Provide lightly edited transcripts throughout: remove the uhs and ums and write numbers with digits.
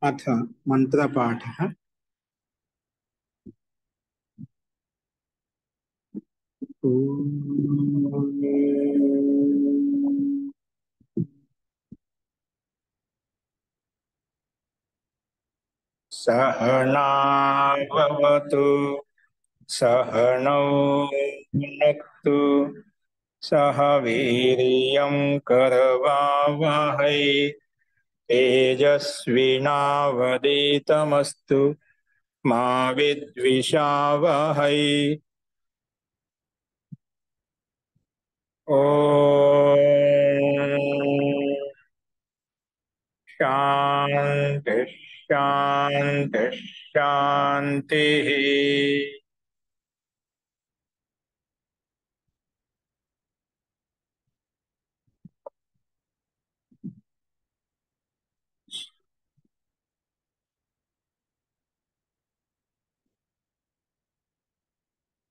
अथ मंत्रपाठः। सहनावतु सहनौ भुनक्तु सह वीर्यं करवावहै तेजस्विनावधीतमस्तु मा विद्विषावहै। ओम शांति शांति शांति।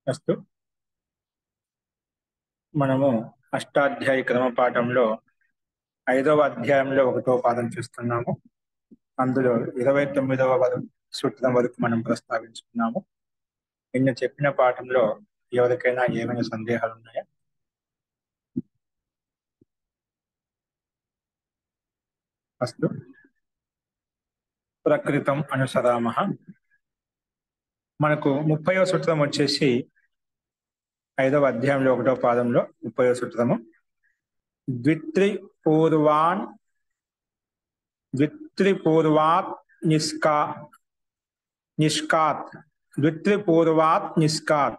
అస్తు మనము అష్టాధ్యాయ క్రమ పాఠంలో 5వ అధ్యాయంలో 1వ పాదం చూస్తున్నాము. అందులో 29వ సూత్రం వరకు మనం ప్రస్తావించుకున్నాము. నిన్న చెప్పిన పాఠంలో ఎవరికైనా ఏమైనా సందేహాలు ఉన్నాయా? అస్తు ప్రకృతం అనుసరామః. మనకు 30వ సూత్రం వచ్చేసి 5వ అధ్యాయంలో 1వ పాదంలో 30వ సూత్రము ద్విత్రిపూర్వాత్ నిష్కాత్ ద్విత్రిపూర్వాత్ నిష్కాత్.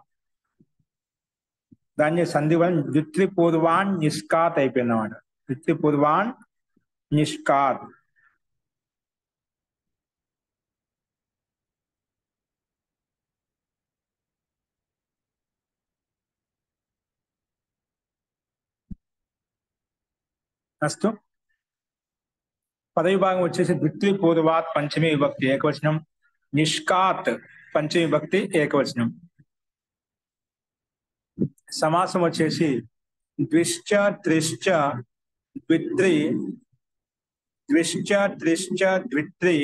దాన్ని సంధివలం ద్విత్రిపూర్వాన్ నిష్కాత్ అయిపోయింది అన్నమాట. ద్విత్రిపూర్వాన్ నిష్కాత్. అస్తు పదవి భాగం వచ్చేసి ద్విత్రిపూర్వాత్ పంచమీ విభక్తి ఏకవచనం, నిష్కాత్ పంచమీ విభక్తి ఏకవచనం. సమాసం వచ్చేసి ద్విశ్చ త్రిశ్చ ద్విత్రి, ద్విశ్చ త్రిశ్చ ద్విత్రి,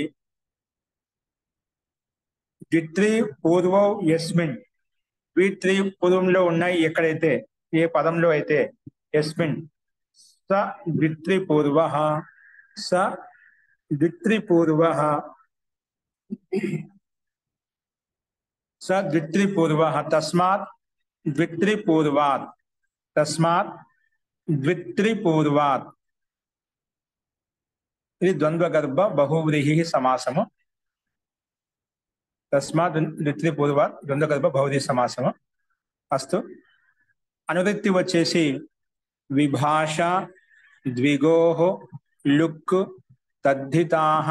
ద్విత్రి పూర్వం యస్మిన్. ద్విత్రి పూర్వంలో ఉన్నాయి ఎక్కడైతే, ఏ పదంలో అయితే, యస్మిన్ స ద్విత్రిపూర్వః, స ద్విత్రిపూర్వః, స ద్విత్రిపూర్వః, తస్మాత్ ద్విత్రిపూర్వాత్, తస్మాత్ ద్విత్రిపూర్వాత్. ఇది ద్వంద్వగర్భ బహువ్రీహి సమాసము. తస్మాత్ ద్విత్రిపూర్వాత్ ద్వంద్వగర్భ బహువ్రీహి సమాసము. అస్తు అనువృత్తి వచ్చేసి విభాష, ద్విగోః, లుక్, తద్ధితాః,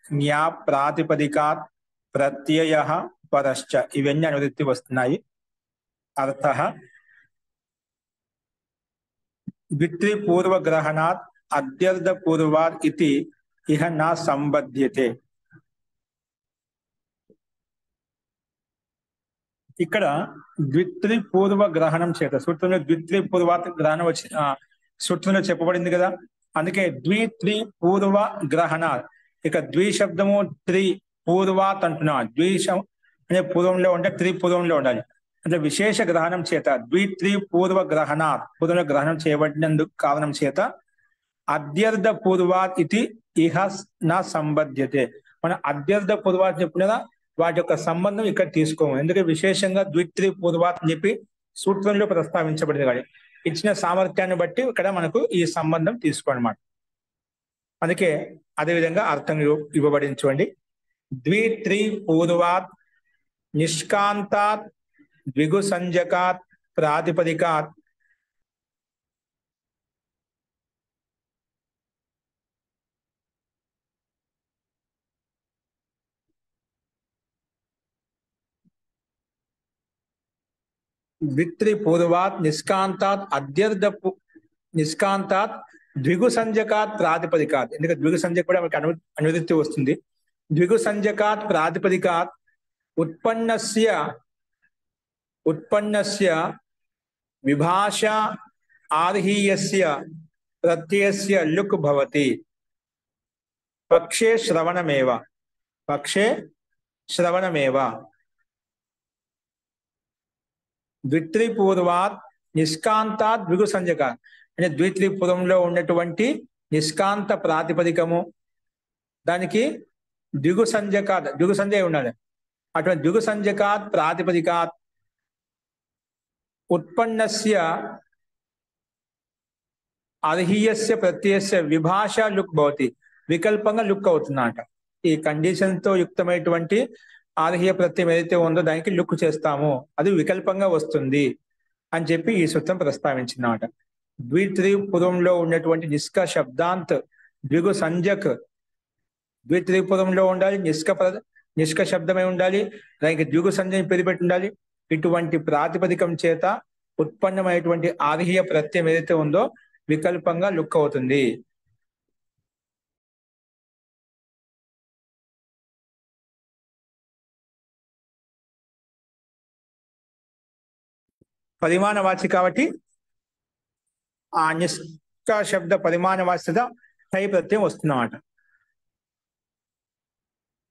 జ్ఞా ప్రాతిపదికాత్, ప్రత్యయః, పరశ్చ. ఇవన్నీ అనువృత్తి వస్తున్నాయి. అర్థః ద్విత్రిపూర్వగ్రహణాత్ అద్యర్థపూర్వాత్ ఇతి ఇహ న సంబధ్యతే. ఇక్కడ ద్విత్రిపూర్వ గ్రహణం చేత సూత్రంలో ద్విత్రిపూర్వాత్ గ్రహణం వచ్చి సూత్రంలో చెప్పబడింది కదా, అందుకే ద్విత్రిపూర్వ గ్రహణ. ఇక ద్వి శబ్దము త్రి పూర్వాత్ అంటున్నా. ద్విశం అనే పూర్వంలో ఉంటే త్రి పూర్వంలో ఉండాలి. అంటే విశేష గ్రహణం చేత ద్విత్రిపూర్వ గ్రహణాత్ పూర్వంలో గ్రహణం చేయబడినందుకు కారణం చేత అద్యర్థ పూర్వాత్ ఇది ఇహ నా సంబధ్యతే. మన అద్యర్థ పూర్వాత్ చెప్పినదా వాటి యొక్క సంబంధం ఇక్కడ తీసుకోము. ఎందుకంటే విశేషంగా ద్విత్రిపూర్వాత్ అని చెప్పి సూత్రంలో ప్రస్తావించబడింది కానీ ఇచ్చిన సామర్థ్యాన్ని బట్టి ఇక్కడ మనకు ఈ సంబంధం తీసుకోనమాట. అందుకే అదేవిధంగా అర్థం ఇవ్వబడింది చూడండి. ద్విత్రిపూర్వాత్ నిష్కాంతాత్ ద్విగు సంజకాత్ ప్రాతిపదికాత్ ద్విత్రిపూర్వాత్ నిష్కాంతాత్ నిష్కాంతాత్ ద్విగు సంజకాత్ ప్రాతిపదికాత్. ఎందుకంటే ద్విగు సంజక కూడా మనకి అనువృత్తి వస్తుంది. ద్విగు సంజకాత్ ప్రాతిపదికాత్ ఉత్పన్నస్య విభాష ఆర్హీయస్య ప్రత్యయస్య లుక్ భవతి పక్షే శ్రవణమేవ. పక్షే శ్రవణమేవ. ద్విత్రిపూర్వాత్ నిష్కాంతాత్ ద్విగు సంజ్ఞక అంటే ద్విత్రిపురంలో ఉన్నటువంటి నిష్కాంత ప్రాతిపదికము, దానికి ద్విగు సంజ్ఞకాత్ ద్విగు సంజ్ఞ ఉండాలి. అటువంటి ద్విగు సంజ్ఞకాత్ ప్రాతిపదికాత్ ఉత్పన్నస్య అర్హీయస్య ప్రత్యయస్య విభాష లుక్ భవతి. వికల్పంగా లుక్ అవుతుందన్నమాట. ఈ కండిషన్ తో యుక్తమైనటువంటి ఆర్హీయ ప్రత్యయం ఏదైతే ఉందో దానికి లుక్ చేస్తాము, అది వికల్పంగా వస్తుంది అని చెప్పి ఈ సూత్రం ప్రస్తావించిందన్నమాట. ద్విత్రిపురంలో ఉన్నటువంటి నిష్క శబ్దాంత్ ద్విగు సంజ్ఞక్ ద్విత్రిపురంలో ఉండాలి, నిష్క శబ్దమై ఉండాలి, దానికి ద్విగు సంజ్ఞని పేరు పెట్టి ఉండాలి. ఇటువంటి ప్రాతిపదికం చేత ఉత్పన్నమైనటువంటి ఆర్హీయ ప్రత్యయం ఏదైతే ఉందో వికల్పంగా లుక్ అవుతుంది. పరిమాణవాచి కాబట్టి ఆ నిష్క శబ్ద పరిమాణవాచ్యత టై ప్రత్యయం వస్తుందన్నమాట.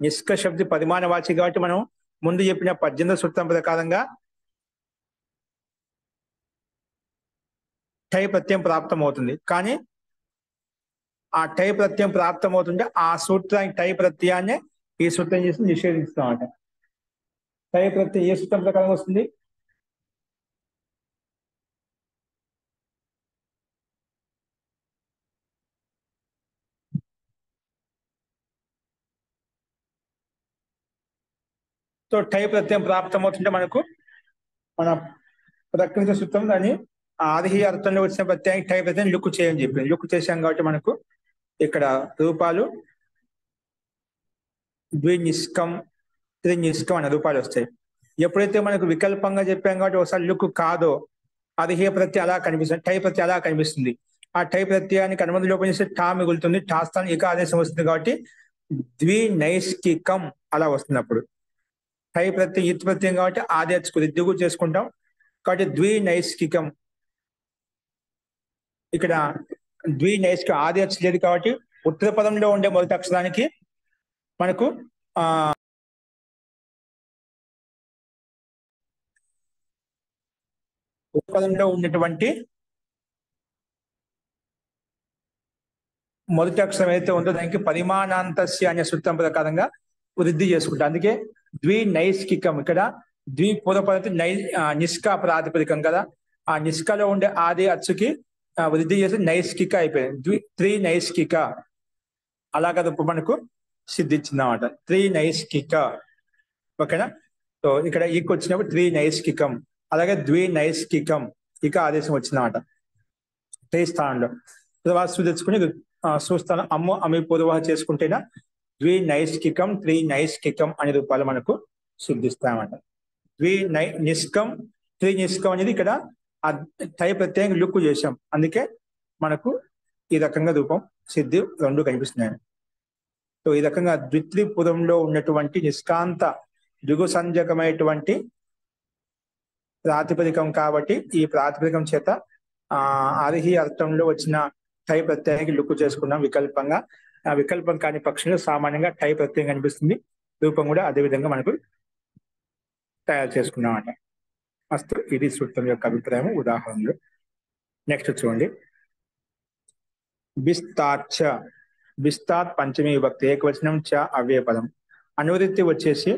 నిష్క శబ్ద పరిమాణవాచి కాబట్టి మనం ముందు చెప్పిన 18వ సూత్రం ప్రకారంగా టై ప్రత్యయం ప్రాప్తం అవుతుంది. కానీ ఆ టై ప్రత్యయం ప్రాప్తం అవుతుంటే ఆ సూత్రానికి టై ప్రత్యయాన్ని ఈ సూత్రం చేసి నిషేధిస్తామట. టై ప్రత్యయం ఏ సూత్రం ప్రకారం వస్తుంది? సో టై ప్రత్యయం ప్రాప్తం అవుతుంటే మనకు మన ప్రకృతి సూత్రం దాన్ని ఆర్హీయ అర్థంలో వచ్చిన ప్రత్యయానికి టై ప్రత్యయం లుక్ చేయని చెప్పింది. లుక్ చేశాం కాబట్టి మనకు ఇక్కడ రూపాలు ద్వినిష్కం త్రినిష్కం అనే రూపాలు వస్తాయి. ఎప్పుడైతే మనకు వికల్పంగా చెప్పాం కాబట్టి ఒకసారి లుక్ కాదో ఆర్హీయ ప్రత్యయం అలా కనిపిస్తుంది, టై ప్రత్యయం అలా కనిపిస్తుంది. ఆ టై ప్రత్యయానికి అనుమతి లోపం చేస్తే టా మిగులుతుంది, టా స్థానం ఇక ఆదేశం వస్తుంది కాబట్టి ద్వినైష్కికం అలా వస్తుంది. అప్పుడు టై ప్రత్యయం ఇత్ ప్రత్యయం కాబట్టి ఆదేశకు దిగు చేసుకుంటాం కాబట్టి ద్వినైష్కికం. ఇక్కడ ద్వినైష్కిక ఆదేశ లేదు కాబట్టి ఉత్తర పదంలో ఉండే మొదటి అక్షరానికి మనకు ఉత్తర పదంలో ఉన్నటువంటి మొదటి అక్షరం ఏదైతే ఉందో దానికి పరిమాణాంతస్య అనే సూత్రం ప్రకారంగా వృద్ధి చేసుకుంటాం. అందుకే ద్వినైష్కికం. ఇక్కడ ద్వి పూర్వపదతి నిష్కా ప్రాతిపదికం కదా, ఆ నిష్కలో ఉండే ఆది అచ్చుకి వృద్ధి చేసి నైష్కిక అయిపోయింది. త్రినైష్కిక అలాగా మనకు సిద్ధించింది అన్నమాట. త్రినైష్కిక. ఓకేనా? సో ఇక్కడ ఈక్ వచ్చినప్పుడు త్రినైష్కికం, అలాగే ద్వినైష్కికం ఇక ఆదేశం వచ్చిందన్నమాట త్రి స్థానంలో. తర్వాత తెచ్చుకుని సుస్థానం అమ్ము అమి పూర్వ చేసుకుంటేనా ద్వినైష్కికం త్రినైష్కికం అనే రూపాలు మనకు సిద్ధిస్తాయన్నమాట. నిష్కం త్రినిష్కం అనేది ఇక్కడ టై ప్రత్యయం లుక్ చేశాం, అందుకే మనకు ఈ రకంగా రూపం సిద్ధి రెండు కనిపిస్తున్నాయి. సో ఈ రకంగా ద్విత్రిపురంలో ఉన్నటువంటి నిష్కాంత ద్విగు సంజ్ఞకమైనటువంటి ప్రాతిపదికం కాబట్టి ఈ ప్రాతిపదికం చేత ఆర్హీయ అర్థంలో వచ్చిన టై ప్రత్యయానికి లుక్ చేసుకున్నాం వికల్పంగా. ఆ వికల్పం కాని పక్షంలో సామాన్యంగా టై ప్రత్యయం కనిపిస్తుంది, రూపం కూడా అదే విధంగా మనకు తయారు చేసుకున్నాం అన్నమాట. అస్తు ఇది సూత్రం యొక్క అభిప్రాయం ఉదాహరణలు. నెక్స్ట్ చూడండి. బిస్తాచ. బిస్తాత్ పంచమీ విభక్తి ఏకవచనం చ అవ్యయపదం. అనువృత్తి వచ్చేసి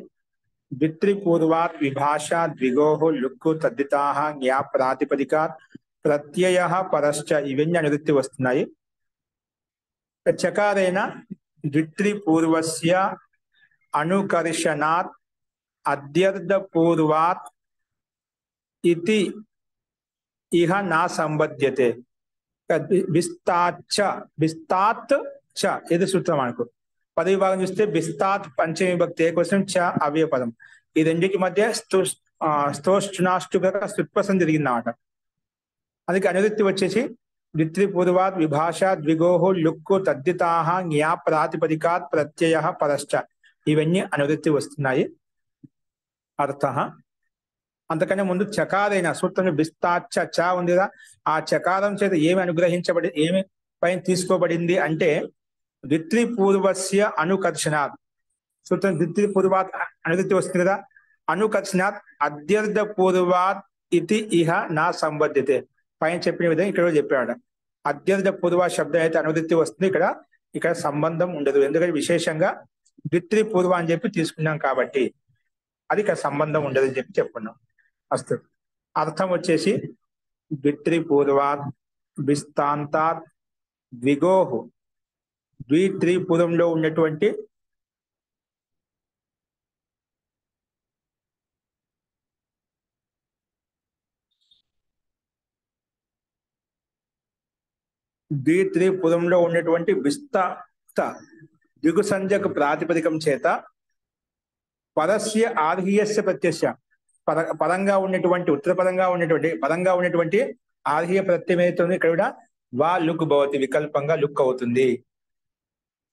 ద్విత్రిపూర్వాత్ విభాష ద్విగోహో లుక్కు తద్దితాః జ్ఞా ప్రాతిపదికాత్ ప్రత్యయ పరశ్చ ఇవన్నీ అనువృత్తి వస్తున్నాయి. చకారేణ ద్విత్రిపూర్వస్య అనుకర్షణాత్ అద్యర్థపూర్వాత్ ఇతి ఇహ నా సంబధ్యతే. బిస్తాచ్చ బిస్తాత్ చ ఇది సూత్రం మనకు. పదవి భాగం చూస్తే బిస్తాత్ పంచమీ విభక్తి ఏకవచనం చ అవ్యయపదం. ఈ రెండింటి మధ్య స్తోష్టునాష్టుగా స్తుత్పసం జరిగిందన్నమాట. అందుకే అనువృత్తి వచ్చేసి ద్విత్రిపూర్వాత్ విభాష ద్విగోహో లుక్కు తద్దితాః జ్ఞా ప్రాతిపదికాత్ ప్రత్యయ పరశ్చ ఇవన్నీ అనువృత్తి వస్తున్నాయి. అర్థ అంతకన్నా ముందు చకారైన సూత్రం బిస్తాచ్చ చ ఉందిగా, ఆ చకారం చేత ఏమి అనుగ్రహించబడి ఏమి పైన తీసుకోబడింది అంటే ద్విత్రిపూర్వస్య అనుకర్షణ. సూత్రం ద్విత్రి పూర్వాత్ అనుదిత్తి వస్తుంది కదా. అనుకచనాత్ అద్యర్థ పూర్వాత్ ఇది ఇహ నా సంబద్ధితే. పైన చెప్పిన విధంగా ఇక్కడ కూడా చెప్పాడు. అద్యర్థ పూర్వ శబ్దం అయితే అనుదిత్తి వస్తుంది, ఇక్కడ సంబంధం ఉండదు. ఎందుకంటే విశేషంగా ద్విత్రి పూర్వ అని చెప్పి తీసుకున్నాం కాబట్టి అది ఇక్కడ సంబంధం ఉండదు అని చెప్పి చెప్పుకున్నాం. అస్తు. అర్థం వచ్చేసి ద్విత్రి పూర్వాత్ విస్తాంతాత్ ద్విగోహు. ద్విత్రి పూర్వంలో ఉన్నటువంటి ద్విత్రి పూర్వంలో ఉన్నటువంటి విస్తాంత ద్విగు సంజ్ఞకు ప్రాతిపదికం చేత పరస్య ఆర్హీయస్య ప్రత్యస్య పరంగా ఉన్నటువంటి ఉత్తర పదంగా ఉన్నటువంటి ఆర్హీయ ప్రత్యయం ఏదైతుంది ఇక్కడ కూడా వా లుక్ భవతి, వికల్పంగా లుక్ అవుతుంది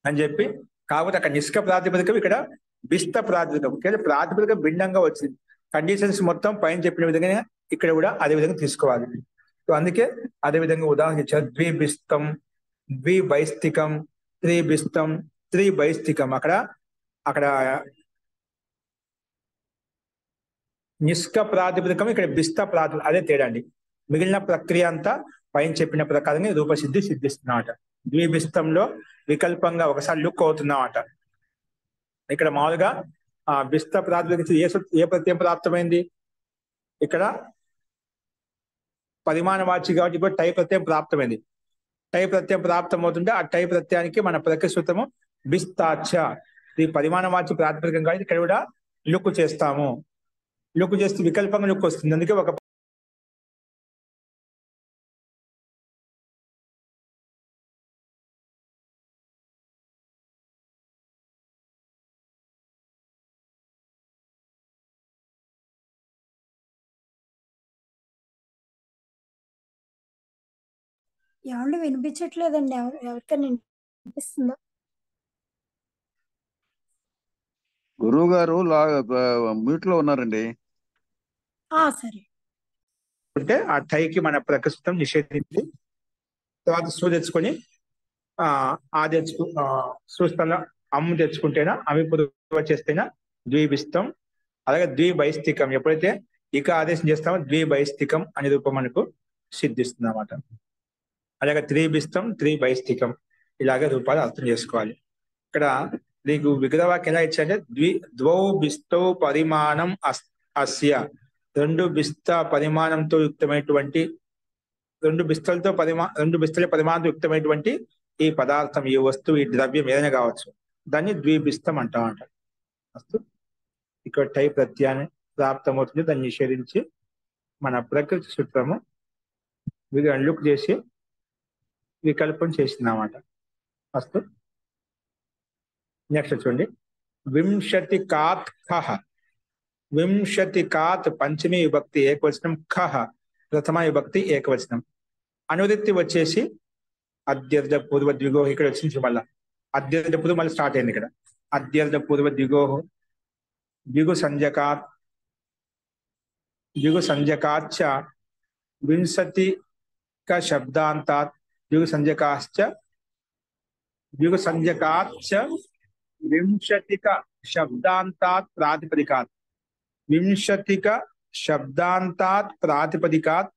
అని చెప్పి. కాకపోతే అక్కడ నిష్క ప్రాతిపదికం, ఇక్కడ విస్త ప్రాతిపదికం. ప్రాతిపదికం భిన్నంగా వచ్చింది. కండిషన్స్ మొత్తం పైన చెప్పిన విధంగా ఇక్కడ కూడా అదే విధంగా తీసుకోవాలి. సో అందుకే అదే విధంగా ఉదాహరణ ఇచ్చారు. ద్విబిస్తం, ద్విబైస్తికం, త్రిబిస్తం, త్రిబైస్తికం. అక్కడ నిష్క ప్రాతిపదికం, ఇక్కడ బిస్త ప్రాతిపదికం, అదే తేడా అండి. మిగిలిన ప్రక్రియ అంతా పైన చెప్పిన ప్రకారంగా రూపసిద్ధి సిద్ధిస్తున్నమాట. ద్విబిస్తంలో వికల్పంగా ఒకసారి లుక్ అవుతున్నమాట. ఇక్కడ మామూలుగా బిస్త ప్రాతిపదిక ఏ ప్రత్యయం ప్రాప్తమైంది? ఇక్కడ పరిమాణ వాచి కాబట్టి ఇప్పుడు టై ప్రత్యయం ప్రాప్తమైంది. టై ప్రత్యయం ప్రాప్తం అవుతుంటే ఆ టై ప్రత్యయానికి మన ప్రకృతము బిస్తాచ. ఈ పరిమాణ వాచి ప్రాతిపదికం కాబట్టి ఇక్కడ కూడా లుక్ చేస్తాము. లుక్ చేస్తే వికల్పంగా లుక్ వస్తుంది. అందుకే ఒక ఏమండి వినిపించట్లేదండి. ఎవరికైనా వినిపిస్తుందా? గురువు గారు మ్యూట్ లో ఉన్నారండి. సరే. అంటే ఆ టైకి మన ప్రకృతం నిషేధించి తర్వాత సూ తెచ్చుకొని సూస్థల అమ్ము తెచ్చుకుంటేనా అవి పూర్వ చేస్తేనా ద్విబిస్తం. అలాగే ద్విబైస్తికం. ఎప్పుడైతే ఇక ఆదేశం చేస్తామో ద్విబైస్తికం అనే రూపం మనకు సిద్ధిస్తుంది అన్నమాట. అలాగే త్రిబిస్తం, త్రిబైస్తికం, ఇలాగే రూపాలు అర్థం చేసుకోవాలి. ఇక్కడ నీకు విగ్రహవాక్యం ఎలా ఇచ్చారంటే ద్వౌ బిస్తౌ పరిమాణం అస్య. రెండు బిస్త పరిమాణంతో యుక్తమైనటువంటి రెండు బిస్తల పరిమాణంతో యుక్తమైనటువంటి ఈ పదార్థం, ఈ వస్తువు, ఈ ద్రవ్యం ఏదైనా కావచ్చు, దాన్ని ద్విబిస్తం అంటామంట. అస్తు. ఇక్కడ టై ప్రత్యయాన్ని ప్రాప్తమవుతుంది, దాన్ని నిషేధించి మన ప్రకృతి సూత్రము లుక్ చేసి వికల్పం చేసిందన్నమాట. అస్తు. నెక్స్ట్ చూడండి. వింశతికాత్ ఖః. వింశతికాత్ పంచమీ విభక్తి ఏకవచనం, ఖః ప్రథమ విభక్తి ఏకవచనం. అనుదిత్తి వచ్చేసి అద్యర్థ పూర్వ ద్విగోహ. ఇక్కడ వచ్చింది మళ్ళా అద్యర్థ పూర్వ మళ్ళీ స్టార్ట్ అయింది. ఇక్కడ అద్యర్థ పూర్వ ద్విగోహ ద్విగు సంజకాచ్చ వింశతిక శబ్దాంతాత్ ద్విగు సంజకాశ్చ వింశతిక శబ్దాంతాత్ ప్రాతిపదికాత్. వింశతిక శబ్దాంతాత్ ప్రాతిపదికాత్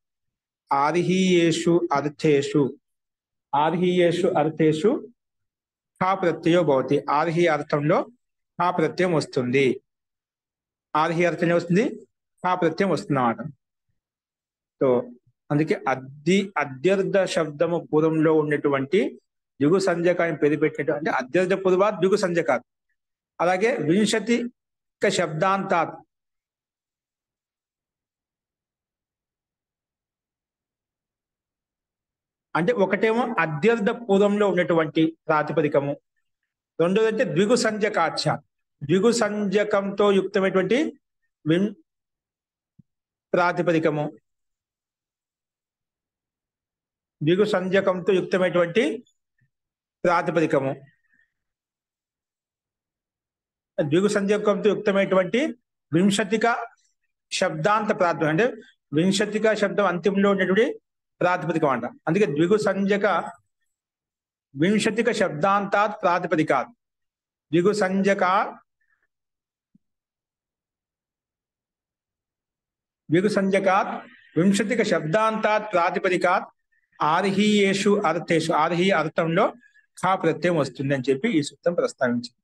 ఆర్హీయేషు అర్థేషు ఖా ప్రత్యయో భవతి. ఆర్హీ అర్థంలో ఖా ప్రత్యయం వస్తుంది. ఆర్హీ అర్థం వస్తుంది, ఖా ప్రత్యయం వస్తుంది అన్నమాట. సో అందుకే అద్యర్థ శబ్దము పూర్వంలో ఉన్నటువంటి ద్విగు సంజకాన్ని పెరిపెట్టినటువంటి అద్యర్థ పూర్వ ద్విగు సంజకాత్. అలాగే వింశతిక శబ్దాంతాత్ అంటే ఒకటేమో అద్యర్థ పూర్వంలో ఉన్నటువంటి ప్రాతిపదికము, రెండోది అంటే ద్విగు సంజకాచ. ద్విగు సంజకంతో యుక్తమైనటువంటి ప్రాతిపదికము, ద్విగు సంజకంతో యుక్తమైనటువంటి ప్రాతిపదికము, ద్విగు సంజకంతో యుక్తమైనటువంటి వింశతిక శబ్దాంత ప్రాతిపదికం. అంటే వింశతిక శబ్దం అంతిమంలో ఉన్నటువంటి ప్రాతిపదికం అంట. అందుకే ద్విగు సంజక వింశతిక శబ్దాంతాత్ ప్రాతిపదికాత్. ద్విగు సంజక ద్విగు సంజకాత్ వింశతిక శబ్దాంతాత్ ప్రాతిపదికాత్ ఆర్హీయేషు అర్థేషు ఆర్హీ అర్థంలో ఖా ప్రత్యయం వస్తుంది అని చెప్పి ఈ సూత్రం ప్రస్తావించింది.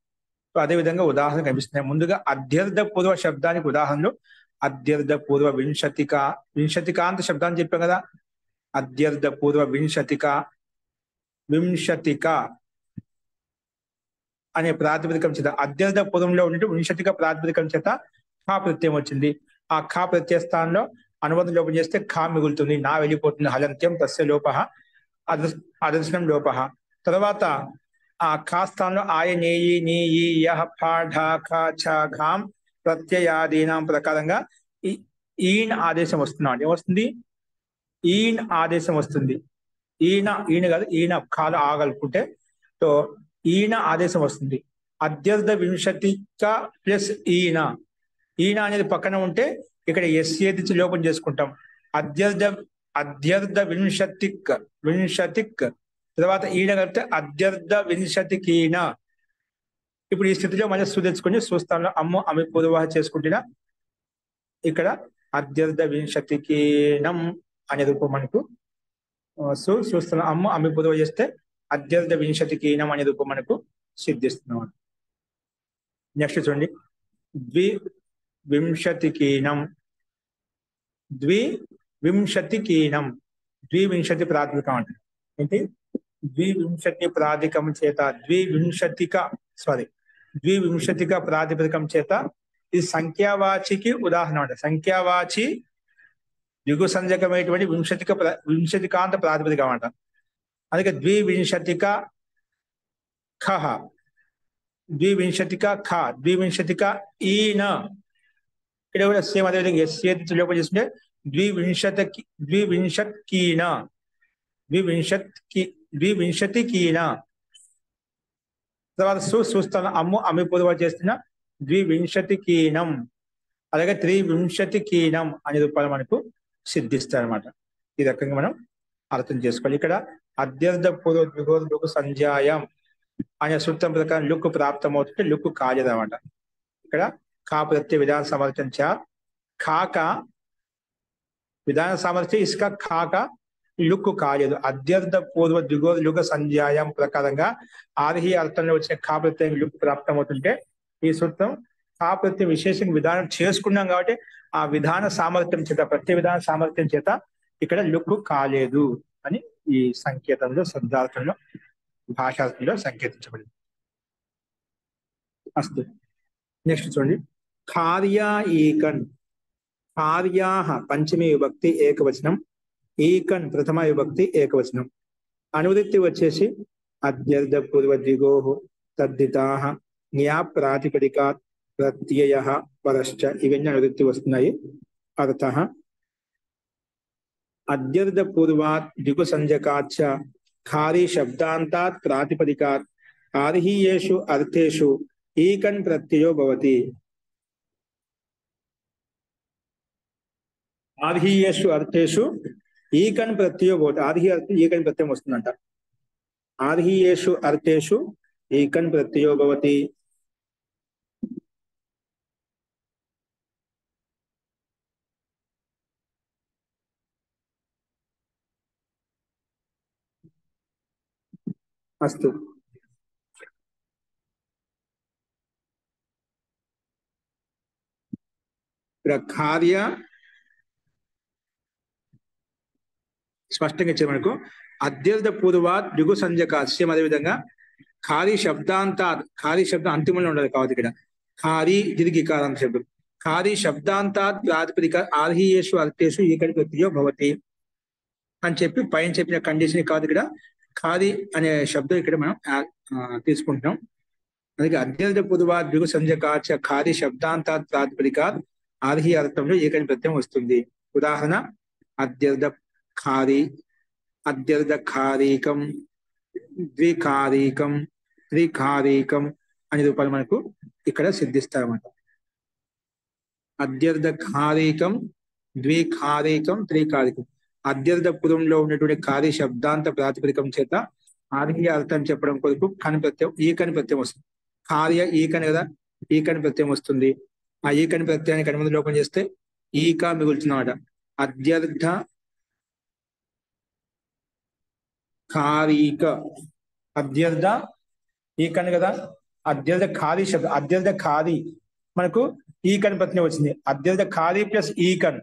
సో అదేవిధంగా ఉదాహరణ కనిపిస్తున్నాయి. ముందుగా అధ్యర్థ పూర్వ శబ్దానికి ఉదాహరణలు అధ్యర్థ పూర్వ వింశతికాంత శబ్దాన్ని చెప్పాం కదా. అధ్యర్థ పూర్వ వింశతిక అనే ప్రాతిపదికం చేత అధ్యర్థ పూర్వంలో ఉన్నట్టు వింశతిక ప్రాతిపదికం చేత ఖా ప్రత్యయం వచ్చింది. ఆ ఖా ప్రత్యయ స్థానంలో అనుబంధం లోపం చేస్తే ఖా మిగులుతుంది, నా వెళ్ళిపోతుంది. హలంత్యం తస్య లోప అదర్శనం లోప. తర్వాత ఆ ఖా స్థానంలో ఆయ నేయి నీయి యహ ఫ ఢ ఖ ఛ ఘాం ప్రత్యయాదీనాం ప్రకారంగా ఈన్ ఆదేశం వస్తున్నాడు. ఏమొస్తుంది? ఈన్ ఆదేశం వస్తుంది. ఈయన కాదు, ఈయన కాలు ఆగలుపుకుంటే సో ఈయన ఆదేశం వస్తుంది. అధ్యర్థ వింశతిక ప్లస్ ఈయన అనేది పక్కన ఉంటే ఇక్కడ ఎస్ఏది లోపం చేసుకుంటాం. అధ్యర్థ వింశతిక్ తర్వాత ఈయన కలిపితే అధ్యర్థ వింశతికీన. ఇప్పుడు ఈ స్థితిలో మళ్ళీ తెచ్చుకొని చూస్తాను అమ్మ అమి పూర్వవాహ చేసుకుంటున్నా ఇక్కడ అధ్యర్థ వింశతికీనం అనే రూపం మనకు చూస్తున్నాం. అమ్మ అమి పూర్వ చేస్తే అధ్యర్థ వింశతికీనం అనే రూపం మనకు సిద్ధిస్తున్నాం. నెక్స్ట్ చూడండి, ద్వివింశతికీనం ద్వివింశతి ప్రాతిపదికం అంటే ఏంటి? ద్వివింశతి ప్రాతిపదికం చేత ద్వివింశతిక ప్రాతిపదికం చేత ఇది సంఖ్యావాచికి ఉదాహరణ అంటే సంఖ్యావాచి దిగు సంజకమైనటువంటి వింశతికాంత ప్రాతిపదికం అంట. అందుకే ద్వివింశతిక ద్వివింశతిక ఈన. ఇక్కడ కూడా సేమ్ అదేవిధంగా ఎస్ఏది లోపల చేసుకుంటే ద్వివింశతికీన. తర్వాత చూస్తాను అమ్ము అమ్మి పొదువ చేస్తున్న ద్వివింశతికీనం. అలాగే త్రివింశతికీనం అనే రూపాలు మనకు సిద్ధిస్తాయి అనమాట. ఈ రకంగా మనం అర్థం చేసుకోవాలి. ఇక్కడ అధ్యర్థ పూర్వ ద్విగోర లుక్ సంధ్యాయం అనే సూత్రం ప్రకారం లుక్ ప్రాప్తమవుతుంటే లుక్ కాలేదు అనమాట. ఇక్కడ ఖా ప్రత్యయ విధాన సామర్థ్యం ఖాక విధాన సామర్థ్యం ఇసుక ఖాక లుక్ కాలేదు. అధ్యర్థ పూర్వ ద్విగోర లుక్ సంధ్యాయం ప్రకారంగా ఆర్హి అర్థంలో వచ్చిన ఖా ప్రత్యయం లుక్ ప్రాప్తమవుతుంటే ఈ సూత్రం ఖా ప్రత్యయం విశేషంగా విధానం చేసుకున్నాం కాబట్టి ఆ విధాన సామర్థ్యం చేత ప్రత్యయ విధాన సామర్థ్యం చేత ఇక్కడ లుక్ కాలేదు అని ఈ సంకేతంలో శబ్దార్థంలో భాషార్థంలో సంకేతించబడింది. అస్తు నెక్స్ట్ చూడండి, కార్యాః పంచమీ విభక్తి ఏకవచనం, ఈకన్ ప్రథమ విభక్తి ఏకవచనం. అనువృత్తి వచ్చేసి అధ్యర్థ పూర్వ ద్విగోః తద్ధితాః జ్ఞా ప్రాతిపదికాత్ ప్రత్యయః పరశ్చ ఇవన్నీ అనువృత్తి వస్తున్నాయి. అర్థః అధ్యర్థ పూర్వాత్ ద్విగు సంజకాచ్చ ఖారీ శబ్దాంతాత్ ప్రాతిపదికాత్ ఆర్హీయేషు అర్థేషు ఈకన్ ప్రత్యయో భవతి. ఆర్హీయేషు అర్థేషు ఈకన్ ప్రత్యయో భవతి. ఆర్హి అర్థం ఈకన్ ప్రత్యయం వస్తుందంట. ఆర్హీయేషు అర్థేషు ఈకన్ ప్రత్యయో భవతి. అస్తు కార్య స్పష్టంగా ఇచ్చారు మనకు. అధ్యర్థ పూర్వాత్ ద్విగు సంజకాస్యం అదేవిధంగా ఖారీ శబ్దాంతాత్, ఖారీ శబ్దం అంతిమంలో ఉండదు కాబట్టి ఇక్కడ ఖారీ దీర్ఘికారాంత శబ్దం. ఖారీ శబ్దాంతాత్ ప్రాతిపదిక ఆర్హీయేషు అర్థేషు ఈకటి ప్రత్యయో భవతి అని చెప్పి పైన చెప్పిన కండిషన్ కాదు. ఇక్కడ ఖారీ అనే శబ్దం ఇక్కడ మనం తీసుకుంటున్నాం. అందుకే అధ్యర్థ పూర్వాత్ ద్విగు సంజకాచ ఖారీ శబ్దాంతాత్ ప్రాతిపదికాత్ ఆర్హి అర్థంలో ఏకటి ప్రత్యయం వస్తుంది. ఉదాహరణ అధ్యర్థ ఖారీ, అధ్యర్థ ఖారీకం, ద్విఖారీకం, త్రిఖారీకం అనే రూపాలు మనకు ఇక్కడ సిద్ధిస్తారన్నమాట. అధ్యర్థ ఖారీకం, ద్విఖారీకం, త్రిఖారీకం. అధ్యర్థ పూర్వంలో ఉన్నటువంటి ఖారీ శబ్దాంత ప్రాతిపదికం చేత ఆర్హి అర్థం చెప్పడం కొరకు కని ప్రత్యయం ఈకని ప్రత్యయం వస్తుంది. కార్య ఈకని కదా, ఈకని ప్రత్యయం వస్తుంది. ఆ ఈకని ప్రత్యయానికి అనుమతి లోపం చేస్తే ఈక మిగులుతున్నమాట. అద్యర్థ ఖారీక, అద్యర్థ ఈకన్ కదా, అద్యర్థ ఖారీ శబ్దం, అద్యర్థ ఖారీ మనకు ఈకన్ ప్రత్యయం వచ్చింది. అద్యర్థ ఖారీ ప్లస్ ఈకన్,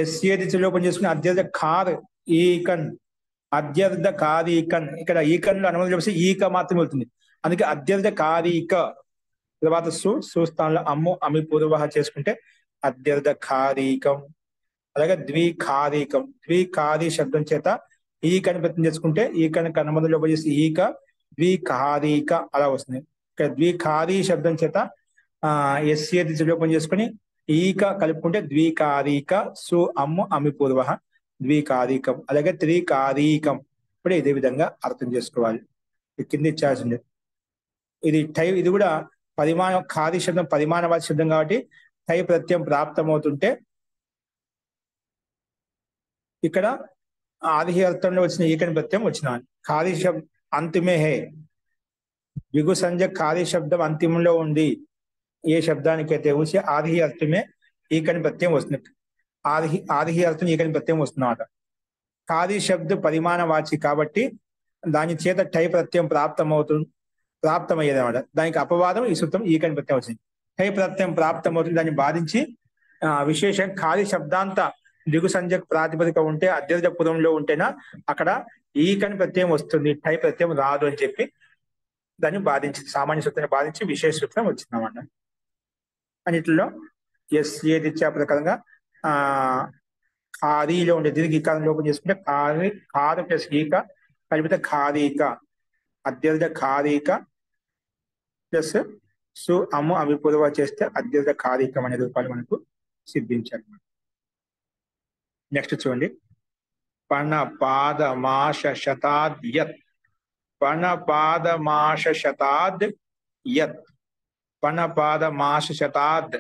ఎస్ఏది లోపం చేసుకుని అద్యర్థ ఖార్ ఈకన్, అద్యర్థ ఖారీకన్. ఇక్కడ ఈకన్ లో అనుమతి చెప్పేసి ఈక మాత్రమే వెళ్తుంది, అందుకే అద్యర్థ ఖారీక. తర్వాత సుస్థానంలో అమ్ము అమి పూర్వ చేసుకుంటే అద్యర్థ ఖారీకం. అలాగే ద్విఖారీకం, ద్విఖారీ శబ్దం చేత ఈకని ప్రత్యయం చేసుకుంటే ఈకని అనుమతి లోపం చేసి ఈక, ద్విఖారీక అలా వస్తుంది. ఇక్కడ ద్విఖారీ శబ్దం చేత ఎస్ఏది లోపం చేసుకుని ఈక కలుపుకుంటే ద్వికారీక. సు అమ్ము అమి పూర్వ ద్వికారీకం. అలాగే త్రికారీకం ఇప్పుడు ఇదే విధంగా అర్థం చేసుకోవాలి. కింద ఇచ్చాల్సింది ఇది ఇది కూడా పరిమాణ ఖారీ శబ్దం పరిమాణవాది శబ్దం కాబట్టి టై ప్రత్యయం ప్రాప్తమవుతుంటే ఇక్కడ ఆది అర్థంలో వచ్చిన ఈకని ప్రత్యయం వచ్చిన ఖారీ శబ్దం అంతిమే హే, విగు సంజ ఖారీ శబ్దం అంతిమంలో ఉంది. ఏ శబ్దానికైతే వచ్చి ఆది అర్థమే ఈకని ప్రత్యయం వస్తుంది, ఆది అర్థం ఈకని ప్రత్యయం వస్తున్నమాట. ఖారీ శబ్ద పరిమాణవాచి కాబట్టి దాని చేత టై ప్రత్యయం ప్రాప్తమయ్యేది అనమాట. దానికి అపవాదం ఈ సూత్రం ఈకని ప్రత్యయం వచ్చింది. టై ప్రత్యయం ప్రాప్తమవుతుంది, దాన్ని బాధించి విశేషం ఖాళీ శబ్దాంత దిగు సంజ ప్రాతిపదిక ఉంటే అద్యర్థ పురంలో ఉంటేనా అక్కడ ఈకని ప్రత్యయం వస్తుంది, టై ప్రత్యయం రాదు అని చెప్పి దాన్ని బాధించి సామాన్య సూత్రాన్ని బాధించి విశేష సూత్రం వచ్చిందన్నమాట. అన్నిటిలో ఏది ఇచ్చే ప్రకారంగా ఖారీలో ఉండే దీనికి ఈకారం లోపం చేసుకుంటే ఖారు ప్లస్ ఈక కలిపితే ఖారీక, అద్యర్థ ఖారీక ప్లస్ సు అమ్ము అవిపూర్వ చేస్తే అద్యర్థ ఖారీకం అనే రూపాలు మనకు సిద్ధించాలి. నెక్స్ట్ చూడండి, పణ పాద మాష శతాద్ యత్, పణ పాద మాష శతాద్ యత్, పణ పాద మాష శతాద్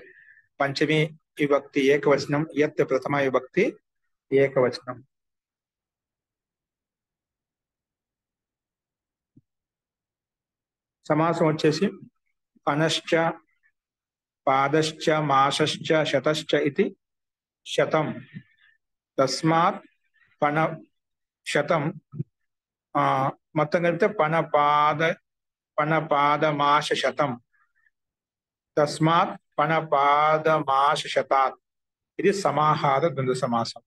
పంచమి విభక్తి ఏకవచనం, యత్ ప్రథమ విభక్తి ఏకవచనం. సమాసం వచ్చేసి పనశ్చ పాదశ్చ మాషశ్చ శతశ్చ ఇది శతం. తస్మాత్ పణ శతం మొత్తం కలిపితే పణపాద మాష శతం. తస్మాత్ పణపాద మాష శతాత్ ఇది సమాహార ద్వంద్వ సమాసం.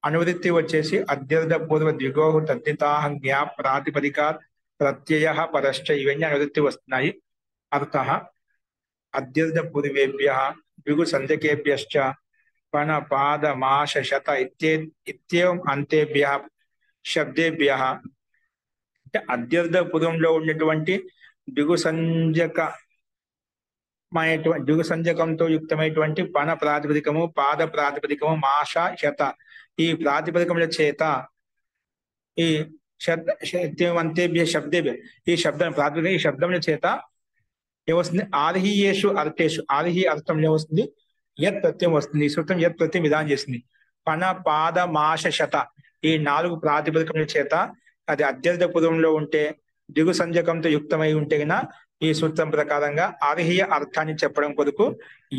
అనువృత్తి వచ్చేసి అద్యర్థ పూర్వ ద్విగో తద్దితాహ జ్ఞా ప్రాతిపదికాత్ ప్రత్యయ పరశ్చ ఇవన్నీ అనువృత్తి వస్తున్నాయి. అర్థ అద్యర్థ పూర్వేభ్య ద్విగు సంధ్యకేభ్యశ్చ పణపాద మాష శత ఇత్యేవం అంతేభ్య శబ్దేభ్య. అంటే అద్యర్థ పూర్వంలో ఉన్నటువంటి ద్విగు సంజకంతో యుక్తమైనటువంటి పణ ప్రాతిపదికము, పాద ప్రాతిపదికము, మాష శత ఈ ప్రాతిపదికముల చేత ఈ అంతేభ్య శబ్దేభ్య ఈ శబ్దం ప్రాతిపదిక ఈ శబ్దముల చేత ఏమొస్తుంది, ఆర్హీయేషు అర్థేషు ఆర్హి అర్థంలో వస్తుంది యత్ ప్రత్యయం వస్తుంది. ఈ సూత్రం యత్ ప్రత్యయం విధానం చేస్తుంది. పణ పాద మాష శత ఈ 4 ప్రాతిపదికముల చేత అది అద్యర్థ పూర్వంలో ఉంటే దిగు సంజకంతో యుక్తమై ఉంటే గన ఈ సూత్రం ప్రకారంగా ఆర్హీయ అర్థాన్ని చెప్పడం కొరకు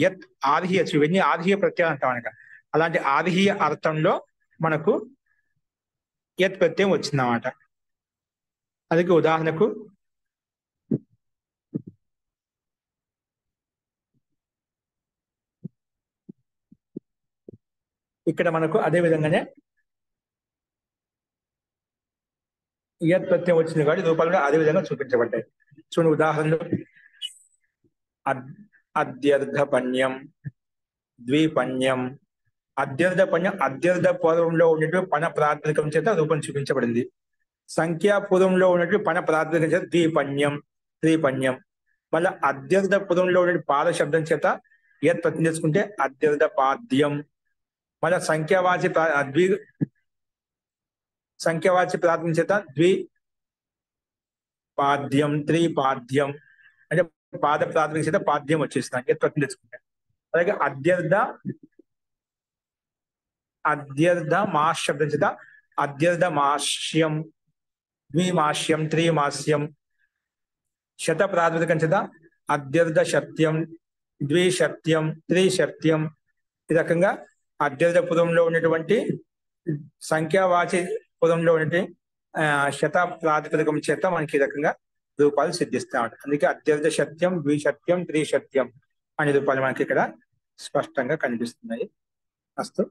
యత్ ఆర్హీయ ఇవన్నీ ఆర్హీయ ప్రత్యయం అంటాం అనక. అలాంటి ఆర్హీయ అర్థంలో మనకు యత్ ప్రత్యయం వచ్చిందన్నమాట. అందుకే ఉదాహరణకు ఇక్కడ మనకు అదే విధంగానే యత్ ప్రత్యయం వచ్చింది కాబట్టి రూపాలు అదే విధంగా చూపించబడ్డాయి. చూడండి ఉదాహరణలు, అద్యర్థ పణ్యం, ద్విపణ్యం. అద్యర్థ పణ్యం అద్యర్థ పూర్వంలో ఉన్నటువంటి పణ ప్రాతిపదికం చేత రూపం చూపించబడింది. సంఖ్యాపూర్వంలో ఉన్నటువంటి పణ ప్రాతిపదికం చేత ద్విపణ్యం, త్రిపణ్యం. మళ్ళీ అద్యర్థ పూర్వంలో ఉన్న పాద శబ్దం చేత యత్ ప్రత్యయం చేసుకుంటే అద్యర్థ పాద్యం. మళ్ళీ సంఖ్యావాచి ప్రాతిపదికం చేత ద్విపాద్యం, త్రిపాద్యం అంటే పాద ప్రాతిపదికం చేత పాద్యం వచ్చేస్తాం యత్ ప్రత్యయం చేసుకుంటే. అలాగే అద్యర్థ మాష్ శబ్దం చేత అద్యర్థ మాష్యం, ద్విమాష్యం, త్రిమాస్యం. శత ప్రాతిపదికం చేత అద్యర్థ శత్యం, ద్విశత్యం, త్రిశత్యం. ఈ రకంగా అద్యర్థ పదంలో ఉన్నటువంటి సంఖ్యావాచి పదంలో ఉన్నటువంటి శత ప్రాతిపదికం చేత మనకి ఈ రకంగా రూపాలు సిద్ధిస్తా ఉంటాయి. అందుకే అద్యర్థ సత్యం, ద్విసత్యం, త్రిసత్యం అనే రూపాలు మనకి ఇక్కడ స్పష్టంగా కనిపిస్తున్నాయి. అస్తు.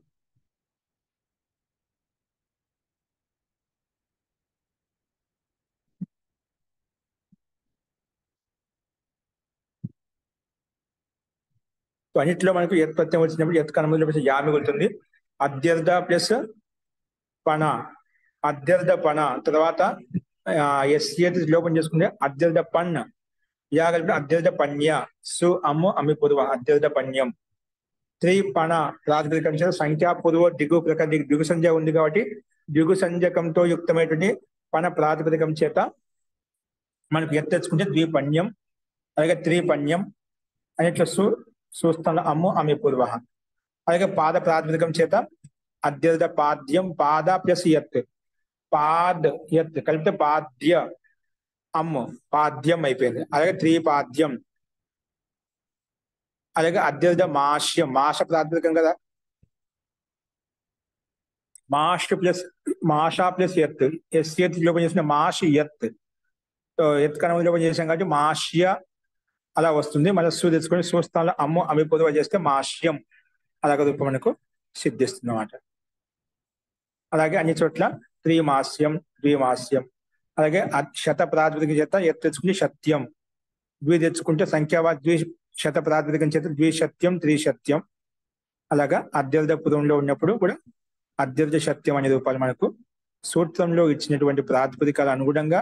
అన్నింటిలో మనకు ఎత్ ప్రత్యయం వచ్చినప్పుడు ఎత్ కనుమతిలో ప్లస్ యా మిగులుతుంది. అద్యర్థ ప్లస్ పణ, అద్యర్థ పణ తర్వాత ఎస్ లోపం చేసుకుంటే అద్యర్థ పణ్, యా కలిపి అద్యర్థ పణ్య, సు అమ్ము అమ్మి పొదువ అద్యర్థ పణ్యం. త్రిపణ ప్రాతిపదికం సంఖ్యా పొదువ దిగు ప్రకారం దిగు సంఖ్య ఉంది కాబట్టి దిగు సంజ్ఞకంతో యుక్తమైనటువంటి పణ ప్రాతిపదికం చేత మనకు ఎత్ తెచ్చుకుంటే ద్విపణ్యం, అలాగే త్రిపణ్యం అన్నిట్లో సుస్థాన అమ్ము అమ్మి పూర్వ. అలాగే పాద ప్రాతిపదికం చేత అద్యర్థ పాద్యం, పాద ప్లస్ ఎత్, పాద్ ఎత్ కలిపితే పాద్య అమ్ము పాద్యం అయిపోయింది. అలాగే త్రిపాద్యం. అలాగే అద్యర్థ మాష్యం, మాష ప్రాతిపదికం కదా, మాష్ ప్లస్ మాషా ప్లస్ ఎత్, ఎస్ ఎత్ లోపం చేసిన మాష్ ఎత్, ఎత్ కనుమ లోపం చేసాం కాబట్టి మాష్య అలా వస్తుంది. మళ్ళీ సు తెచ్చుకొని సుస్థానంలో అమ్ము అమ్మి పొదువ చేస్తే మాష్యం అలాగే రూపం మనకు సిద్ధిస్తుంది అన్నమాట. అలాగే అన్ని చోట్ల త్రిమాస్యం, ద్విమాస్యం. అలాగే శత ప్రాతిపదికం చేత ఎత్ తెచ్చుకుంటే సత్యం, ద్వి తెచ్చుకుంటే సంఖ్యావా ద్వి శత ప్రాతిపదికం చేత ద్విసత్యం, త్రిసత్యం. అలాగా అద్యర్థ పదంలో ఉన్నప్పుడు కూడా అద్యర్థ సత్యం అనే రూపాలు మనకు సూత్రంలో ఇచ్చినటువంటి ప్రాతిపదికాల అనుగుణంగా